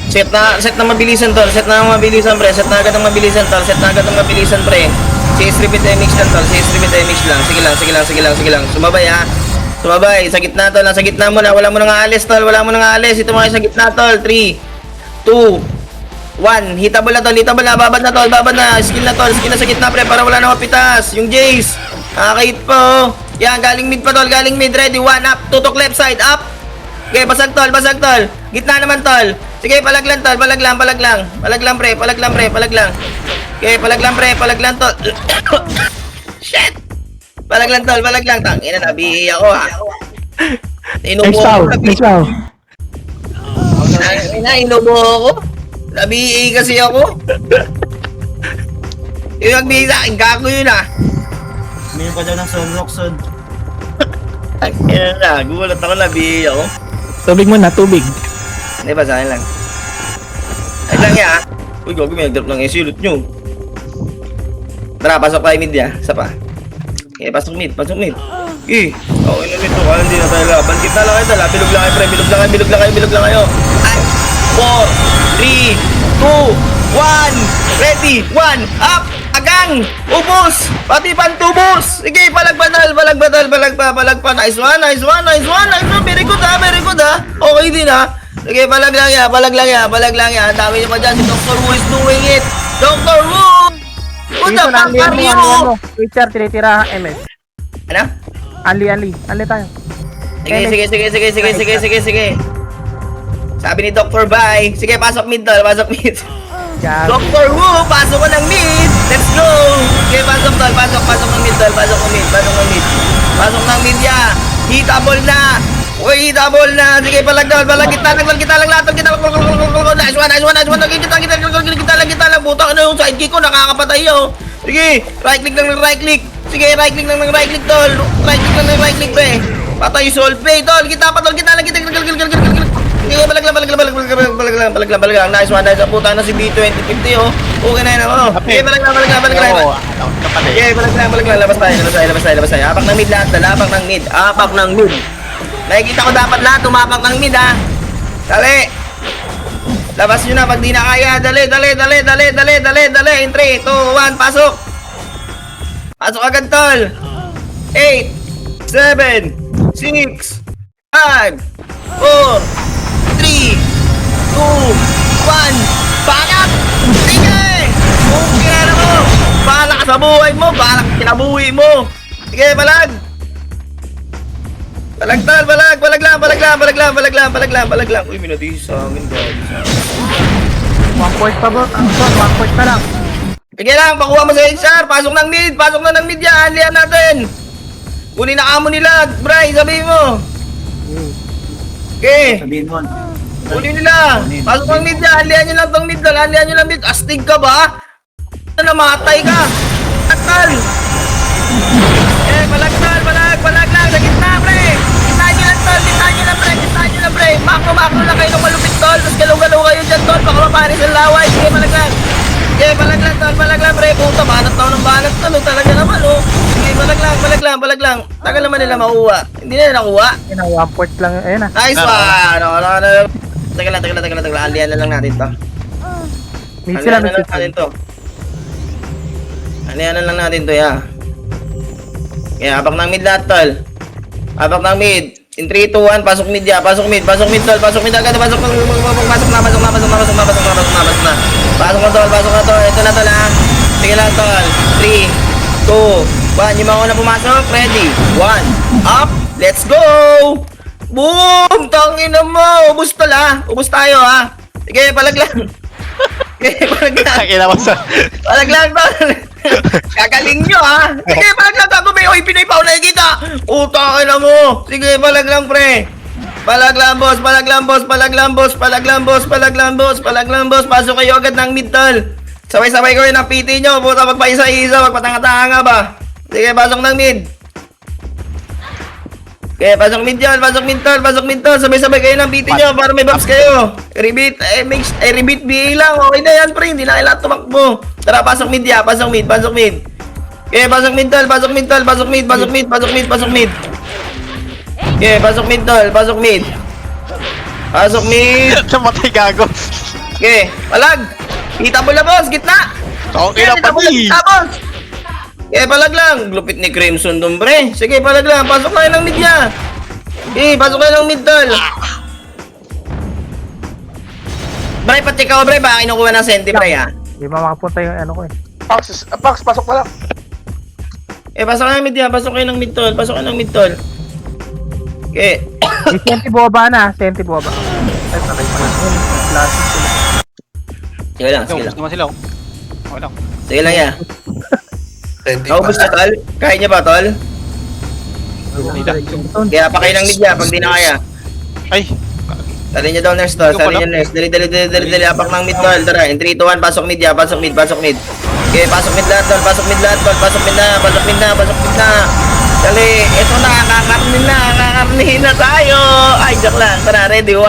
Set na mabilisan, tol. Set na mabilisan, pre. Set na agad ng mabilisan, tol. Set na agad ng mabilisan, pre. CS repeat MX lang, tol. CS repeat MX lang. Sige lang, sige lang, sige lang, sige lang. Sumabay, ha. Sumabay. Sa gitna, tol. Nasa gitna mo na. Wala mo nang aalis, tol. Wala mo nang aalis. Ito mga sa gitna, tol. 3, 2, 1. Hitable na tol, hitable na. Babad na tol, babad na. Skill na tol, skill na sa gitna pre. Para wala na mapitas. Yung Jace. Nakakahit po. Yan, galing mid pa tol, galing mid. Ready, 1 up. Tutok left side, up. Okay, basag tol, basag tol. Gitna naman tol. Sige, palag lang tol, palag lang, palag lang. Palag lang pre, palag lang pre, palag lang. Okay, palag lang pre, palag lang tol. Shit! Palag lang tol, palag lang. Tangina, nabihi ako ha. Inubo ako. Inubo ako. Nabihi kasi ako. Yung nagbihis sa akin, gago yun ha. Mayroon pa daw ng Sunroxon. Tangina na, gulat ako, nabihi ako. Tubig muna, tubig. Hindi ba, sa akin lang. Ay lang ya. Uy, gago, may nag-drop ng SU loot nyo. Tara, pasok tayo mid ya. Isa pa. Okay, pasok mid, pasok mid. Okay na nito, kaya hindi na tayo laban. Kita lang kayo tala, bilog lang kayo pre, bilog lang kayo, bilog lang kayo, bilog lang kayo. 5, 4, 3, 2, 1, ready, 1, up, agang, ubos, pati pantubos. Sige, palagbanal, palagpa, nice one, nice one, nice one, nice one, very good ha, very good ha. Okay din ha. Sige, palag lang yan, palag lang yan, palag lang yan. Ang dami niyo pa dyan, si Dr. Wu is doing it. Dr. Wu! What the fuck are you? Witcher, tinitira MS. Ano? Ali tayo. Sige. Sabi ni Dr. Bye. Sige, pasok mid tol, pasok mid. Gago. Dr. Wu, pasok ko ng mid. Let's go. Sige, pasok tol, pasok ng mid tol, pasok ng mid. Pasok ng mid ya. Hitable na. Uy, hitable na. Sige, palag tol, palag kita lang lahat. Nice one. Kita lang. Buta ka na yung sidekick ko, nakakapatay yo. Sige, right click lang ng right click. Sige, right click lang ng right click tol. Right click lang ng right click pre. Patay solve tol. Kita pa tol, kita lang. Sige, balag lang. Nice one. Puta na si B2050 oh. Okay na yun ako. Sige, balag lang. Sige, balag lang. Labas tayo. Apak ng mid lahat. Apak ng mid. Nakikita ko dapat lahat tumapak ng mid ha. Dali. Labas nyo na pag di na kaya. Dali. In 3, 2, 1, pasok. Pasok agad tol. 8, 7, 6, 5, 4, 3, 2, 1. Balat! Sige! Okay na mo! Bahala ka sa buhay mo! Bahala ka kinabuhi mo! Sige, balag! Balag tol! Balag lang! Uy, minadihis sa amin. 1 point pa bro. 1 point pa lang. Sige lang, pakuha mo sa HR! Pasok na ng mid yan! Anlihan natin! Kunin na kamo nila! Bray, sabihin mo! Okay! Sabihin mo. Kunin nila! Pasok ng mid yan! Anlihan nyo lang tong mid tol! Anlihan nyo lang mid! Astig ka ba? Namatay ka! Takal! Balag lang! Sa gitna, pre! Gitnaan nyo lang tol! Gitnaan nyo lang, pre! Makro lang kayo ng malupit tol! Tapos galaw-galaw kayo dyan tol! Baka mapanis ang laway! Sige, balag lang! Sige, balag lang, pre! Puta, banat na ako ng banat tol! Talaga naman, oh! Sige, balag lang! Tagal naman nila makuha! Hindi nila nakuha! Yun ang 1 point lang. Ayun na. Nice one! Tagal lang. Alihan na lang natin to. Mid sila, mid sila. Alihan na lang natin to, ya. Kaya, apak ng mid lahat, tol. Apak ng mid. In 3, 2, 1, pasok mid ya. Pasok mid, tol. Pasok mid agad. Pasok na, tol. Ito na, tol, ha. Sige lang, tol. 3, 2, 1. Yung mga una pumasok, ready. 1, up. Let's go! Boom! Tangina mo! Ubus tol, ha. Ubus tayo, ha. Sige, palag lang. Sige, palag lang. Palag lang, tol. Kagaling nyo, ha? Sige, palag lang. Gago, may Pinoy pa ako nakikita. Utang na mo. Sige, palag lang, pre. Palag lang, boss. Pasok kayo agad ng mid, tol. Sabay-sabay kayo ng PT nyo. Puta, magpaisa-isa. Magpatanga-tanga ba? Sige, pasok ng mid. Okay, pasok mid yan, pasok mid tol. Sabay-sabay kayo ng PT nyo para may buffs kayo. Rebeat BA lang. Okay na yan, pre. Hindi na kailangan tumakbo. Tara, pasok mid ya, pasok mid. Okay, pasok mid tol. Pasok mid. Okay, pasok mid tol, pasok mid. Namatay gago. Okay, palag. Kita mo na, boss, gitna. Okay na pa di. Boss. Okay, palag lang. Lupit ni Crimson dun, pre. Sige, palag lang. Pasok kayo ng mid niya. Okay, pasok kayo ng mid tol. Bray, pati ka, Bray, baka kinukuha ng senti, Bray, ha? Hindi makapunta yung ano ko eh. Pax, pasok na lang. Eh, pasok ka ng mid, ha? Pasok kayo ng mid, tol. Pasok kayo ng mid, tol. Okay. May senti bumaba na, senti bumaba. Ay, sakay pa lang. Classic sila. Sige lang, sige lang. Gusto naman sila. Okay lang. Sige lang, ya. Hindi Naubos na, tol? Kaya niya ba, tol? Kaya pa kayo ng mid, ya, pag di na kaya. Ay, Dali niya daw, nurse, tol. Dali niya, nurse. Dali. Apak ng mid, tol. Tara, in 3, 2, 1, pasok mid, ya. Pasok mid. Okay, pasok mid lahat, tol. Pasok mid lahat, tol. Pasok mid na. Dali, eto na, kakarnihin na tayo. Ay, joke lang. Tara, ready, 1.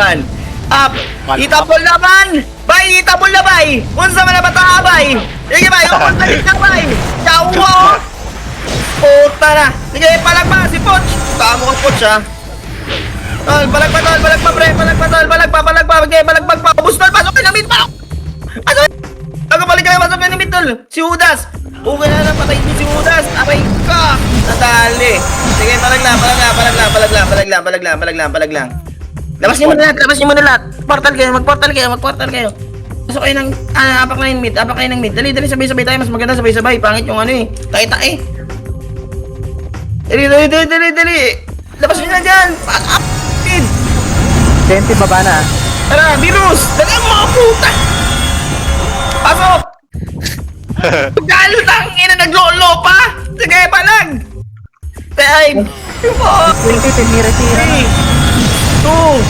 Up. Itapol na man. Bay, itapol na, bay. Unsa man na bata, bay. Sige, bay. Upos na dito, bay. Yawa. Puta na. Sige, palagpa si Poch. Tama ka, Poch, ha. Tol, palagpa, pre. Palagpa. Okay, palagpag pa. Ubus, tol. Pasok ka na mid, pa. Pasok. Balik ka, pasok ka na mid, tol. Si Judas. Okay na lang, patay din si Judas. Aray ka. Natali. Sige, palag lang. Labas niyo muna lahat. Portal kayo. Pasok kayo ng, apak na yung mid. Dali, sabay-sabay tayo. Mas maganda sabay-sabay. Pangit yung ano eh. Tae. Dali. Labas niyo na dyan. Up. Mid. Senti baba na. Tara, virus. Dali ang mga puta. Pasok. Galo tangina, naglolo pa. Sige, palag. Time. 20, tinira. 3, 2, 1.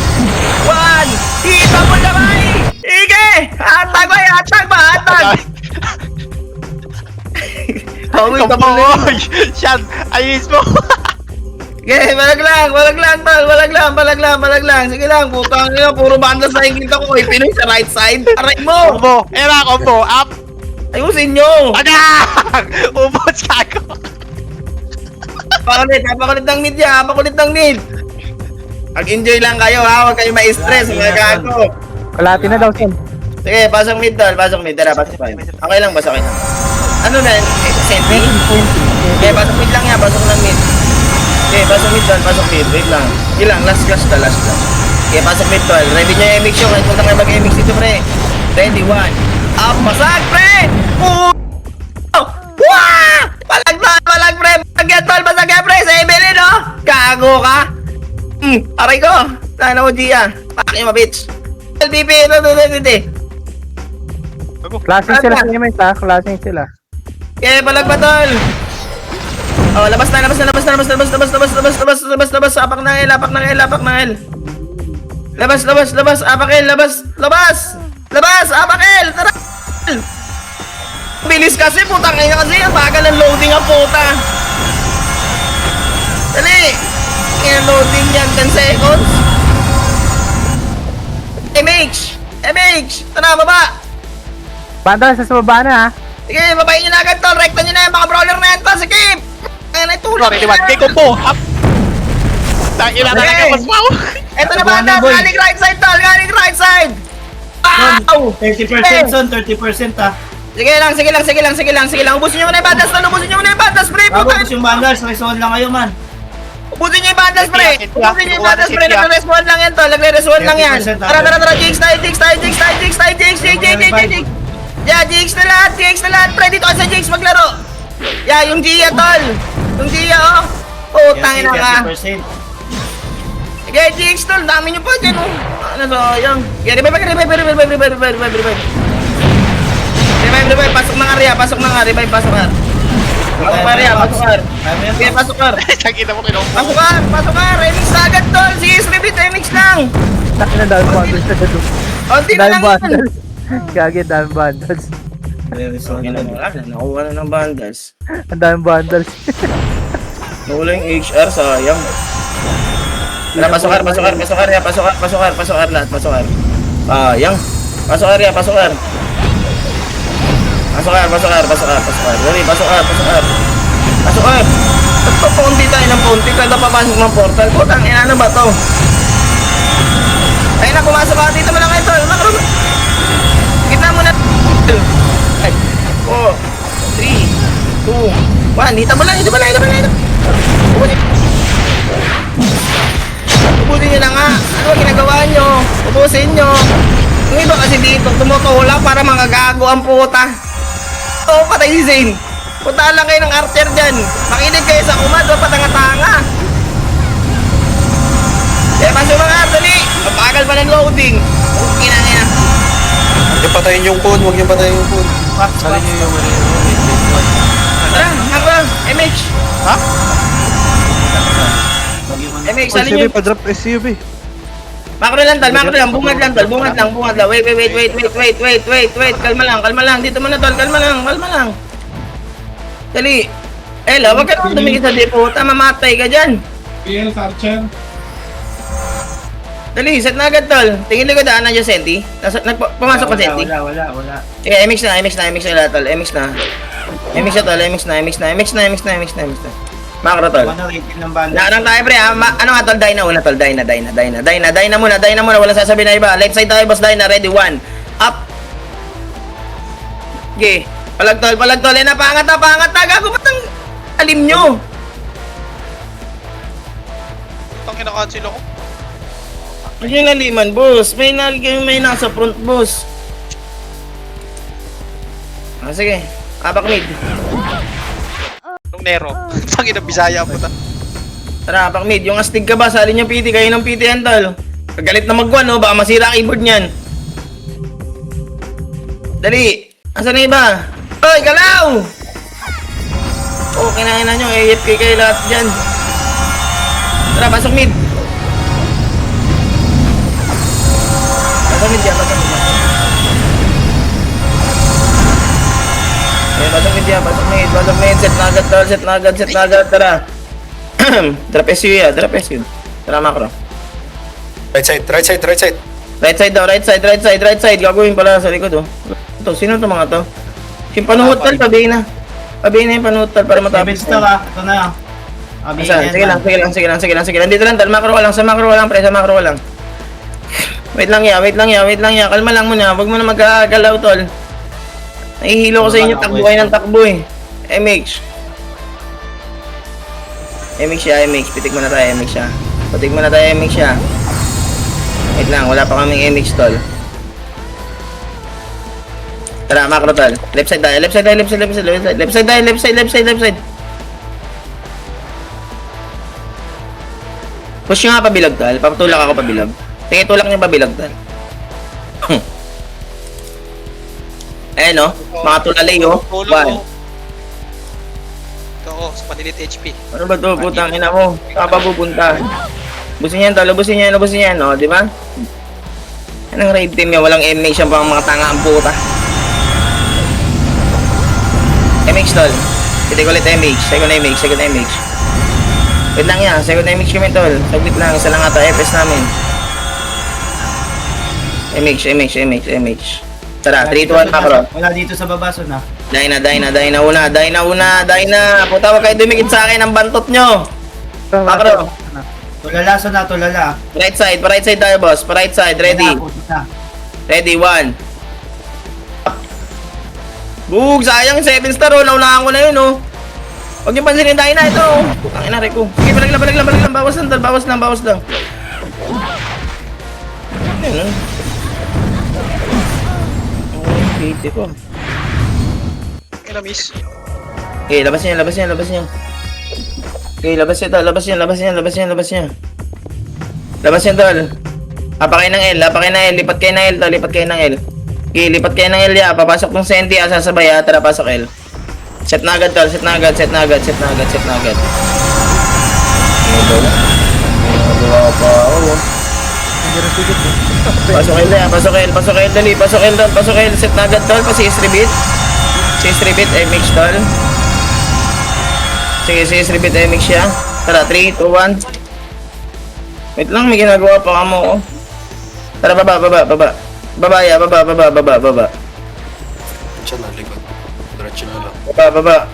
Kita mo na, bay. Ige. Hatag ba? Hawin ka mo. Siyan, ayos mo. Okay, palag lang, tol. Palag lang. Sige lang, putang ina, puro bandas na yung kita ko. Pinoy sa right side. Aray mo. Combo, up. Ayusin nyo. Anak! Ubos ka ako. Pakulit ng mid ya, Mag-enjoy lang kayo, ha? Huwag kayo ma-stress, mga gago. Kalati na daw, Sen. Sige, pasok mid, tol. Tara, pasok mid. Okay lang. Ano na, senti? Okay, pasok mid lang yan, pasok ng mid. Okay, pasok mid, tol. Wait lang. Last class. Okay, pasok mid, tol. Ready nyo yung MX yung. Punta kayo mag-MX dito, pre. Ready, 1. Up, masag, pre! Wah! Palag, pre! Masag yan, pre! Sa Evelyn, no? Gago ka! Aray ko! Sana mo, Gia. Pakin mo, bitch. LBP, ito. Classic sila sa MX, ha? Classic sila. Okay, palag pa, tol. Oh, labas na. Apak na L. Labas, apak L. Tara. Bilis kasi, putang ina kasi. Ang bagal ng loading ang puta. Dali. Yung loading yan, 10 seconds. MH. Tara, baba. Banda, sa baba na, ha? Sige, babayin nyo na agad, tol. Rekta nyo na yan, mga brawler na yan, tol. Sige. Ayan, ay tulog. Sorry, diba? Kay combo, up. Tangina na Okay. mas wow. Eto na banda, galing right side, tol. Wow! 30% son, 30% ha. Sige lang. Ubusin nyo muna yung bandas, tol. Pre. Bago Puta. gusto yung bandars, resold lang kayo man. Ubusin nyo yung bandas, pre. Nagre-respawn lang yan, tol. Tara. GX tayo. Yeah, GX na lahat. Pre, dito ka sa GX maglaro. Yeah, yung Gia, tol. Oh. Oh, tangin na ka. 30%. Sige, GX, tol. Dami nyo pa dyan, oh. Ano to, yung. Yeah, revive. Pasok na nga, Ria. Revive, pasok ka. Sige, pasok ka. Tangina mo kinombo. Pasok ka. Remix na agad, tol. Sige, repeat, remix lang. Taki na dahil bundles na doon. Konti na Dahil lang yan. bundles. Gagi, dahil bundles. Nakuha na ng bundles. Ang dahil bundles. Nawala yung HR, sayang. Tara, pasok ka, Ria. Pasok ka lahat. Sayang. Pasok ka, Ria. Pasok ka. Dali, pasok ka. Punti tayo ng punti. Kada papasok ng portal. Putang ina, ano ba to? Ayun na, pumasok ka. Dito mo lang ito. Kita mo na. 4, 3, 2, 1. Dito mo lang. Ubusin nyo na nga. Ano ba ginagawa nyo? Ubusin nyo. Yung iba kasi dito, tumutulak para magagago ang puta. Oo, patay si Zane. Punta lang kayo ng archer dyan. Makinig kayo sa kumad, o patanga-tanga. Kaya pasok mga dali. Mabagal pa ng loading. Okay na. Huwag niyo patayin yung phone, huwag niyo patayin yung phone. Tara, hanggang. MH. Ha? MH, saan SUV, nyo? pa-drop SUV. Makro lang, bungad lang. Wait. Kalma lang. Dito muna, tol, kalma lang. Dali. Ella, wag ka naman tumingin sa depo. Mamatay ka dyan. PL Archer. Dali, set na agad, tol. Tingin likod daan na dyan, Senti. Pumasok ka, Senti. Wala. Sige, MX na lahat, tol. MX na, tol. MX na. Makro, tol. Naanang tayo, pre, ha? Ano nga, tol? Dyna una, tol. Dyna muna. Walang sasabihin na iba. Left side tayo, boss. Dyna. Ready, 1. Up. Okay. Palag, tol. Eh, napangat na. Gago, ba't ang alim nyo? Itong kinakancel ako. Huwag yung naliman, boss. May nasa front, boss. Sige. Apak mid. Nung Nero. Tangin na Bisaya po ta. Tara, apak mid. Yung astig ka ba? Salin yung PT. Kayo ng PT yan, tol. Kagalit na magwan, no? Baka masira ang keyboard niyan. Dali. Asan na iba? Oy, galaw! Okay na nyo. AFK kayo lahat dyan. Tara, pasok mid. Pasok mid yan. Pasok mid. Set na agad. Tara. Drop SU. Tara, makro. Right side. Right side. Gagawin pala sa likod, oh. Ito, sino to mga to? Yung panuhot tal, pabihin na yung panuhot tal para matapos. Ito na. Asan? Sige lang. Dito lang tal, makro ka lang. Sa makro ka lang. Wait lang ya. Kalma lang muna. Huwag mo na magkagalaw, tol. Nahihilo ko sa inyo, takbo kayo ng takbo eh. MX. Pitik mo na tayo, MX siya. Wait lang, wala pa kaming MX, tol. Tara, macro, tol. Left side tayo. Push nyo nga pabilog, tol. Papatulak ako pabilog. Tingin, tulak nyo pabilog, tol. Eh, no? Mga tulalay, oh. One. Ito ako, sa panilit HP. Ano ba to? Putang ina mo. Saan pa pupunta? Busin yan, tol. Lubusin yan, no? Di ba? Anong raid team yan? Walang MX yan pang mga tanga ang puta. MX, tol. Pitik ulit MX. Second MX. Wait lang yan. Second MX kami, tol. Saglit lang. Isa lang ata FS namin. MX. Tara, 3, 2, 1, macro. Wala dito sa baba, so na. Dyna una. Puta, wag kayo dumikit sa akin ang bantot nyo. Macro. Tulala. Right side tayo, boss. Right side, ready. Ready, 1. Bug, sayang 7 star, oh. Naunahan ko na yun, oh. Huwag niyo pansinin tayo na ito, oh. Ang ina, Rico. Sige, balik lang. Bawas lang. Ayun, oh. Piti ko. Kaya miss. Okay, labas niya. Okay, labas niya, tol. Apakay ng L, lipat kayo ng L, tol, Okay, lipat kayo ng L, ya. Papasok ng Senti, sasabay, ha. Tara, pasok L. Set na agad, tol, set na agad. Pasok L, ya. Pasok L, set na agad, tol. CS repeat, MX, tol. Sige, CS repeat, MX siya. Tara, 3, 2, 1. Wait lang, may ginagawa pa ka mo, oh. Tara, baba. Baba. Diyan na, likod. Diretso na lang. Baba.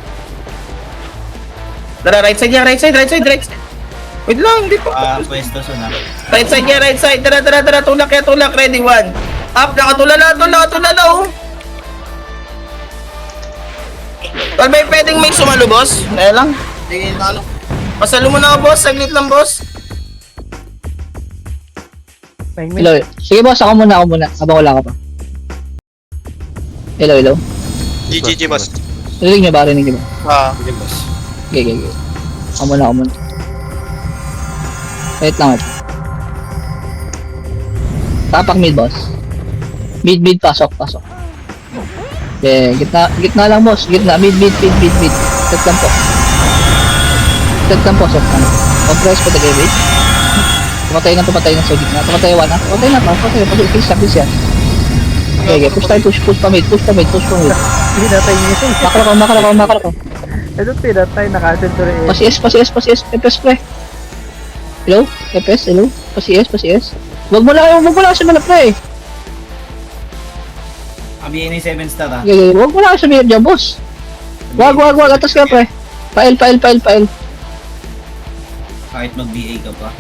Tara, right side. Wait lang, di pa. Pwesto, so na. Right side. Tara. Tulak. Ready, 1. Up, nakatulala, oh. Tol, may pwedeng may sumalo, boss? Kaya lang. Tingin na ano. Pasalo mo na ako, boss. Saglit lang, boss. Tahimik. Hello. Sige boss, ako muna. Habang wala ka pa. Hello. GG, boss. Rinig niyo ba? Sige, boss. Okay. Ako muna. Wait lang. Tapak mid, boss. Mid, pasok. Okay, gitna lang, boss. Gitna, mid. Set lang po, set lang. Compress po tagay, wait. Pumatay na sa gitna. Pumatay na. Please yan. Okay, push pa mid. Pinatay niya. Makara ko. Ito pinatay, naka-century eh. Pasi S. FS pre. Hello? FS, hello? Pasi S. Wag mo lang kasi mala pre. Abihin ni 7 star ah. Okay, wag mo lang kasi sabihin dyan, boss. Wag. Atas ka pre. File. Kahit mag-BA ka pa.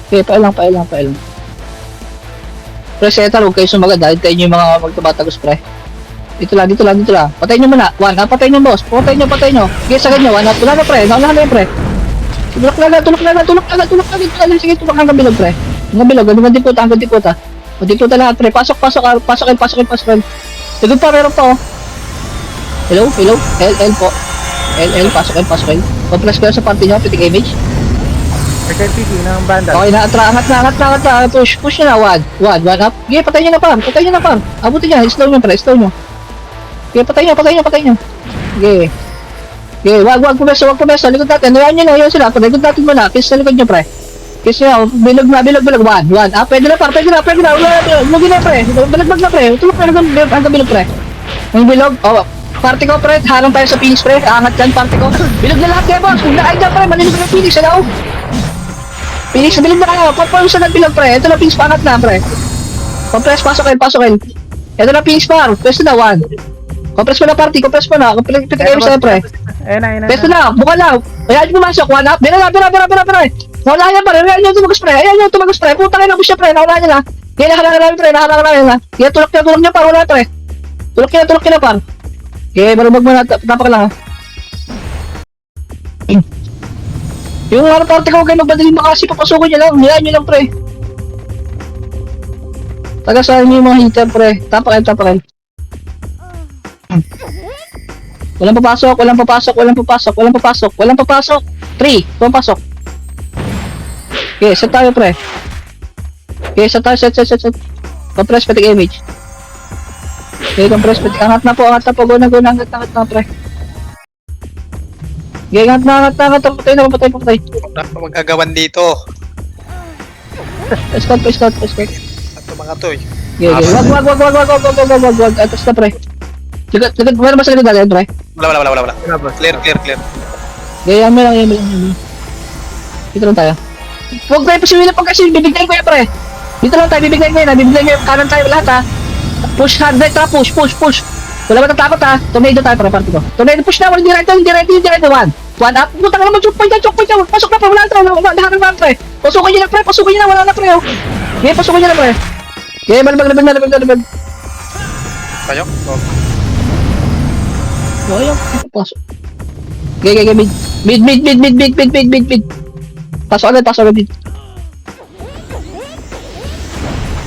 Okay, file lang. Pre, setter, huwag kayo sumaga dahil tayo yung mga magtabatagos pre. Dito lang. Patayin nyo muna. Patayin nyo, boss. Patayin nyo. Okay, sagad nyo. Wala na pre. Naunahan na yun pre. Tulak na agad. Sige, tulak hanggang bilog pre. Hanggang bilog. Hanggang dikuta. O dikuta lahat pre. Pasok. Sigod pa, meron pa oh. Hello? L po. L. Pasok. Compress ko sa party nyo. Pitik image. Second PT ng banda. Okay na. Angat. Push nyo na. One up. Okay, patayin nyo na pam. Abutin nyo. Slow nyo pre. Okay, patayin nyo. Okay, wag pumeso. Likod natin. Ayan sila. Likod natin muna. Kiss sa likod nyo, pre. Kiss nyo. Bilog. One. Pwede na. Lugin na, pre. Balagbag na, pre. Tulog na hanggang bilog, pre. Ang bilog. Party ko, pre. Harang tayo sa Phoenix, pre. Angat dyan, party ko. Bilog na lahat kayo, boss. Kung na dyan, pre. Malinog na Phoenix. Ano? Phoenix, bilog na kayo. Pagpapos na bilog, pre. Ito na Phoenix, pangat na, pre. Compress, pasokin. Ito na Phoenix, par. Pwesto na, one. Compress mo na, party. Pitik kayo sa'yo, pre. Ayun na. Pesto na, buka na. Ayan yung pumasok, one up. Bira. Wala yan pa rin. Ayan yung tumagos, pre. Puta kayo na po siya, pre. Nawala niya na. Kaya nakarang namin, pre. Kaya tulak niya, par. Wala, pre. Tulak niya na, par. Kaya marumag mo na. Tapak lang, ha. Yung party ko, kayo magbadaling makasi. Papasukin niya lang. Hilayan niyo lang, pre. Tagasaan niyo yung mga heater, pre. Tapak kayo. Walang papasok. 3, pumapasok. Okay, set tayo pre. Set. Compress pitik image. Okay, compress pitik. Angat na po. Go na, angat na pre. Okay, angat na. Patay. Wala pa magagawan dito. Escort. Ito mga to eh. Okay. Wag. Atas na pre. Ligad. Meron ba sa ligad natin pre? Wala. Clear. Okay, yan mo lang. Dito lang tayo. Huwag kayo pasiwila pag kasi bibigyan ko yan pre. Dito lang tayo, bibigyan ko yan. Kanan tayo lahat ha. Push hard right ha, push. Wala ba tatakot ha? Tornado tayo para party ko. Tornado push na, hindi right. One up. Punta ka naman, choke point yan. Pasok na pre, wala na pre. Pasukin nyo na, wala na pre. Okay, pasukin nyo na pre. Okay, malabag. Tayo? Ayaw, pasok. Okay, mid. Pasok agad.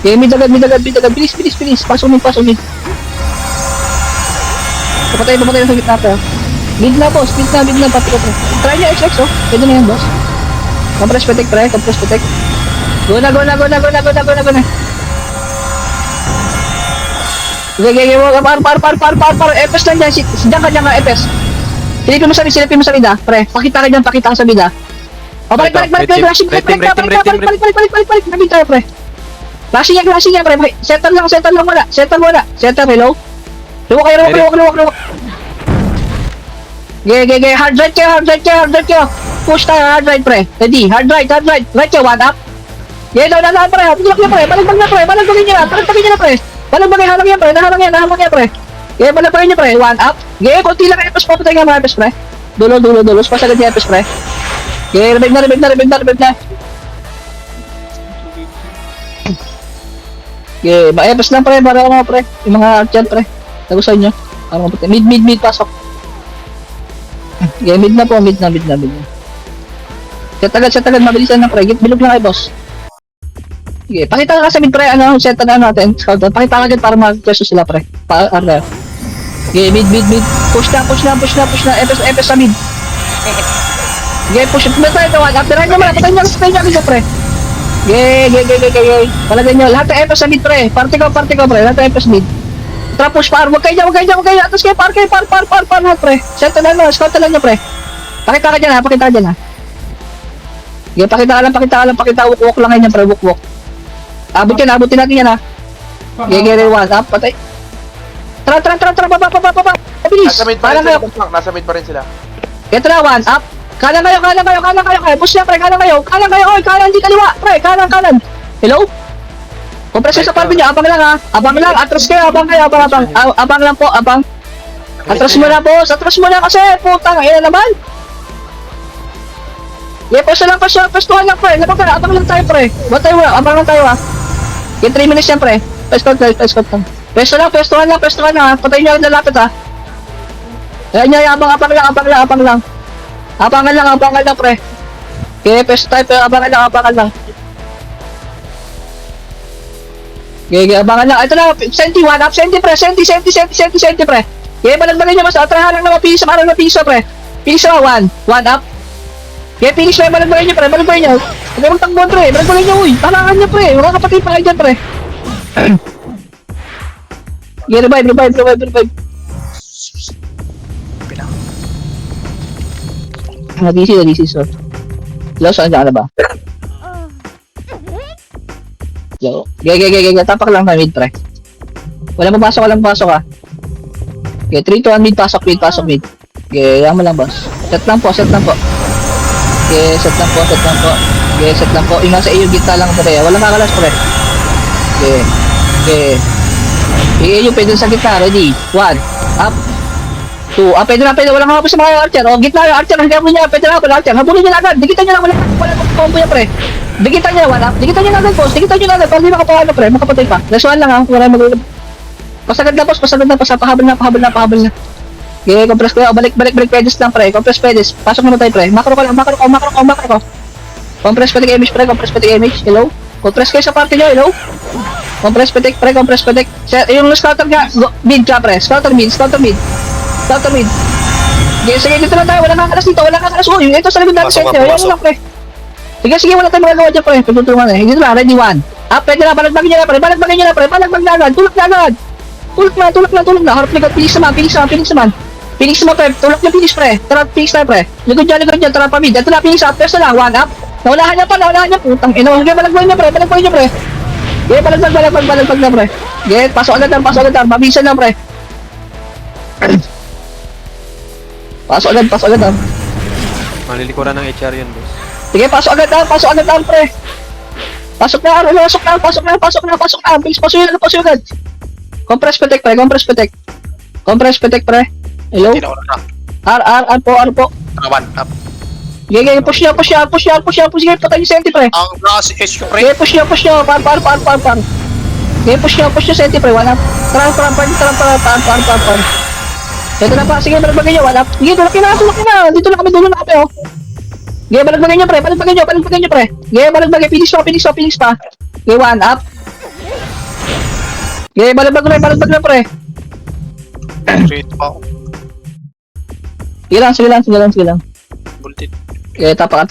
Okay, mid agad. Bilis. Pasok mid. Papatay na sa gitna pa. Mid na, boss. Mid na. Pati ko, pre. Try niya XX, oh. Pwede na yan, boss. Compress protect, pre. Go na. Okay, par. FS lang dyan. Diyan ka, FS. Silipin mo sa mida, pre. Pakita ka sa mida. Balik. Balik. Nabig tayo, pre. Flashing yan, pre. Center lang muna. Center, hello. Luwak. Okay. Hard right kayo. Push tayo, hard right, pre. Ready, hard right. Right kayo, one up. Okay, down, pre. Tulak niya, pre. Balagbagin niya na, pre. Balagbagin, halang yan, pre. Okay, balagbagin niya, pre. One up. Okay, konti lang epes, papatay nga mga epes, pre. Dulo. Pasagad niya epes, pre. Okay, revive na. Okay, epes lang, pre. Para mga, pre. Yung mga archer, pre. Tagusan nyo. Para mapatay. Mid, pasok. Okay, mid na po. Mid na. Set agad, mabilisan na pre. Bilog lang kayo, boss. Sige, pakita ka sa mid pre, set na natin. Scout down. Pakita ka agad para mag-preso sila pre. Arda. Sige, mid. Push na. Epes sa mid. Sige, push. Patay ito, after right naman. Patay nyo agad pre. Sige. Palagay nyo. Lahat ng epes sa mid pre. Party ko pre. Lahat ng epes mid. Tara push par. Huwag kayo dyan. Atas kayo, par lahat pre. Set na lang, scout na lang nyo pre. Pakita ka dyan ha. Sige, pakita ka lang. Walk lang kayo pre. Walk. Abutin natin yan ha. Sige, one up. Patay. Tara, baba. Bilis. Nasa mid pa rin sila. Nasa mid pa rin sila. Ito na, one up. Kanan kayo. Push na pre, kanan kayo. Oy, kanan, di kaliwa. Pre, kanan. Hello? Kompresyon sa party nyo, abang lang ha. Atras kayo, abang. Abang lang po. Atras mo na boss, kasi. Putang, ayun na naman. Pestuhan lang pre. Abang lang tayo pre. Abang lang tayo ha. Yung 3 minutes yan pre. Pestuhan lang ha. Patay nyo ang nalapit ha. Ayan nyo, abang lang. Abangan lang pre. Okay, pesto tayo, abangan lang. Okay, abangan lang. Ito na, senti, one up, senti pre. Okay, balagbalagin nyo mas, atrahan lang na mapiso, pre. Piso, one up. Okay, finish na, balagbalagin nyo. Okay, magtakbo pre, balagbalagin nyo, uy. Talangan nyo pre, mga kapatid pa kayo dyan pre. Okay, revive. DC, so. Hello, saan dyan ka na ba? Hello? Gaya, tapak lang na mid, pre. Walang pasok ha. Okay, 3 to 1 mid, pasok mid. Okay, yaman lang, boss. Set lang po. Okay, set lang po. Yung nasa iyo, gitna lang, pre. Walang kakalas, pre. Okay. Yung pwede sa gitna, ready. 1, up. 2, pwede na, walang kakapos sa mga archer. O, gitna yung archer, hanggang niya, pwede na, archer. Habulin nyo na agad, dikitan nyo lang, wala combo yan, pre. Dikitan nyo na agad, boss. Para di makapahalo, pre, makapatay pa. Last one lang, ha, wala mag- Pasagad na, boss, pahabol na. Okay, compress ko, balik pedis lang, pre. Compress pedis, pasok naman tayo, pre. Macro ko. Compress patik image, hello? Compress kayo sa party nyo, hello? Compress patik. Yung scouter nga, mid ka, pre. Scouter mid. Sige, dito lang tayo. Wala kakalas dito. Uy, ito sa likod natin. Ayan lang, pre. Sige, wala tayong magagawa dyan, pre. Pagtutulungan eh. Dito lang, ready, 1. Pwede na, balagbagin nyo na, pre. Balagbag na agad. Tulak na. Harap likod, Phoenix naman, pre. Tulak na Phoenix, pre. Tara, Phoenix na, pre. Likod dyan. Tara, pamid. Ito na, Phoenix, first na lang, 1 up. Naulahan niya. Putang ina. Sige, balagbagin nyo, pre. Sige, balagbag na, pre. Sige, pasok agad. Mabisan na, pre. Pasok agad. Malilikuran ng HR yun, boss. Sige, pasok agad, pre. Pasok na. Bilis, pasok yun agad. Compress protect, pre. Hello? R po. One up. Sige, push niya. Sige, patay yung senti, pre. Ang last issue, pre. Sige, push niya. Par. Sige, push niya senti, pre. One up. Par. Ito na pa. Sige, balagbagin niyo. One up. Sige, tulak na. Dito na kami, oh. Sige, balagbagin niyo, pre. Sige, balagbagin. Finish pa. Sige, one up. Sige, balagbag na, pre. Straight pa. Sige lang. Bullet. Sige, tapakan.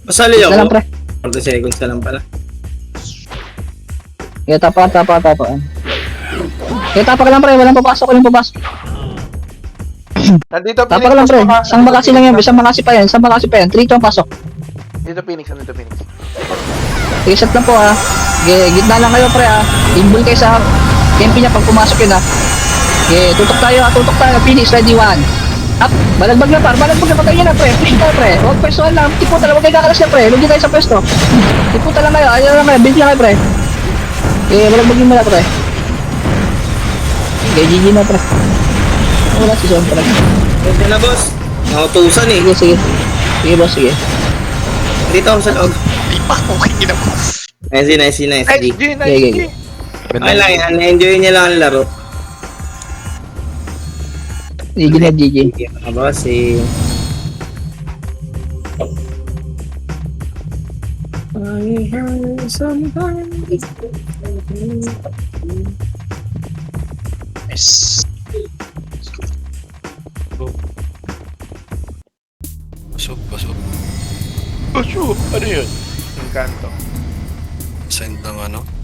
Pasali Isa lang, ako. pre. 40 seconds na lang pala. Sige, tapakan. Sige, tapakan lang, pre. Walang papasok. Nandito, Tapakan lang, pre. Isang makasi lang yan. Isang makasi pa yan. 3 to ang pasok. Nandito, Phoenix. Sige, set lang po, ha. Sige, gitna lang kayo, pre, ha. Inbul kayo sa tempi niya pag pumasok yun, ha. Sige, tutok tayo. Finish, ready, 1. Up, balagbag na, patay nyo na, pre. Push tayo, pre. Huwag pwestohan lang. Tiputa lang, huwag kayo kakalas na, pre. Lugi tayo sa pwesto. Tiputa lang kayo. Ayaw lang kayo. Build lang kayo, pre. Sige, balagbagin mo na, pre. Sige, GG na, pre. Wala si Son, pre. Pwede na, boss. Nakautusan eh. Sige. Sige, boss, sige. Dito ako sa loob. Okay na po. Nice. Sige. Okay lang yan. Enjoy niya lang ang laro. GG na, GG. Sige, mga boss. Yes. Pasok, pasok. Oh, sure. Ano yun? Encanto. Send ng ano.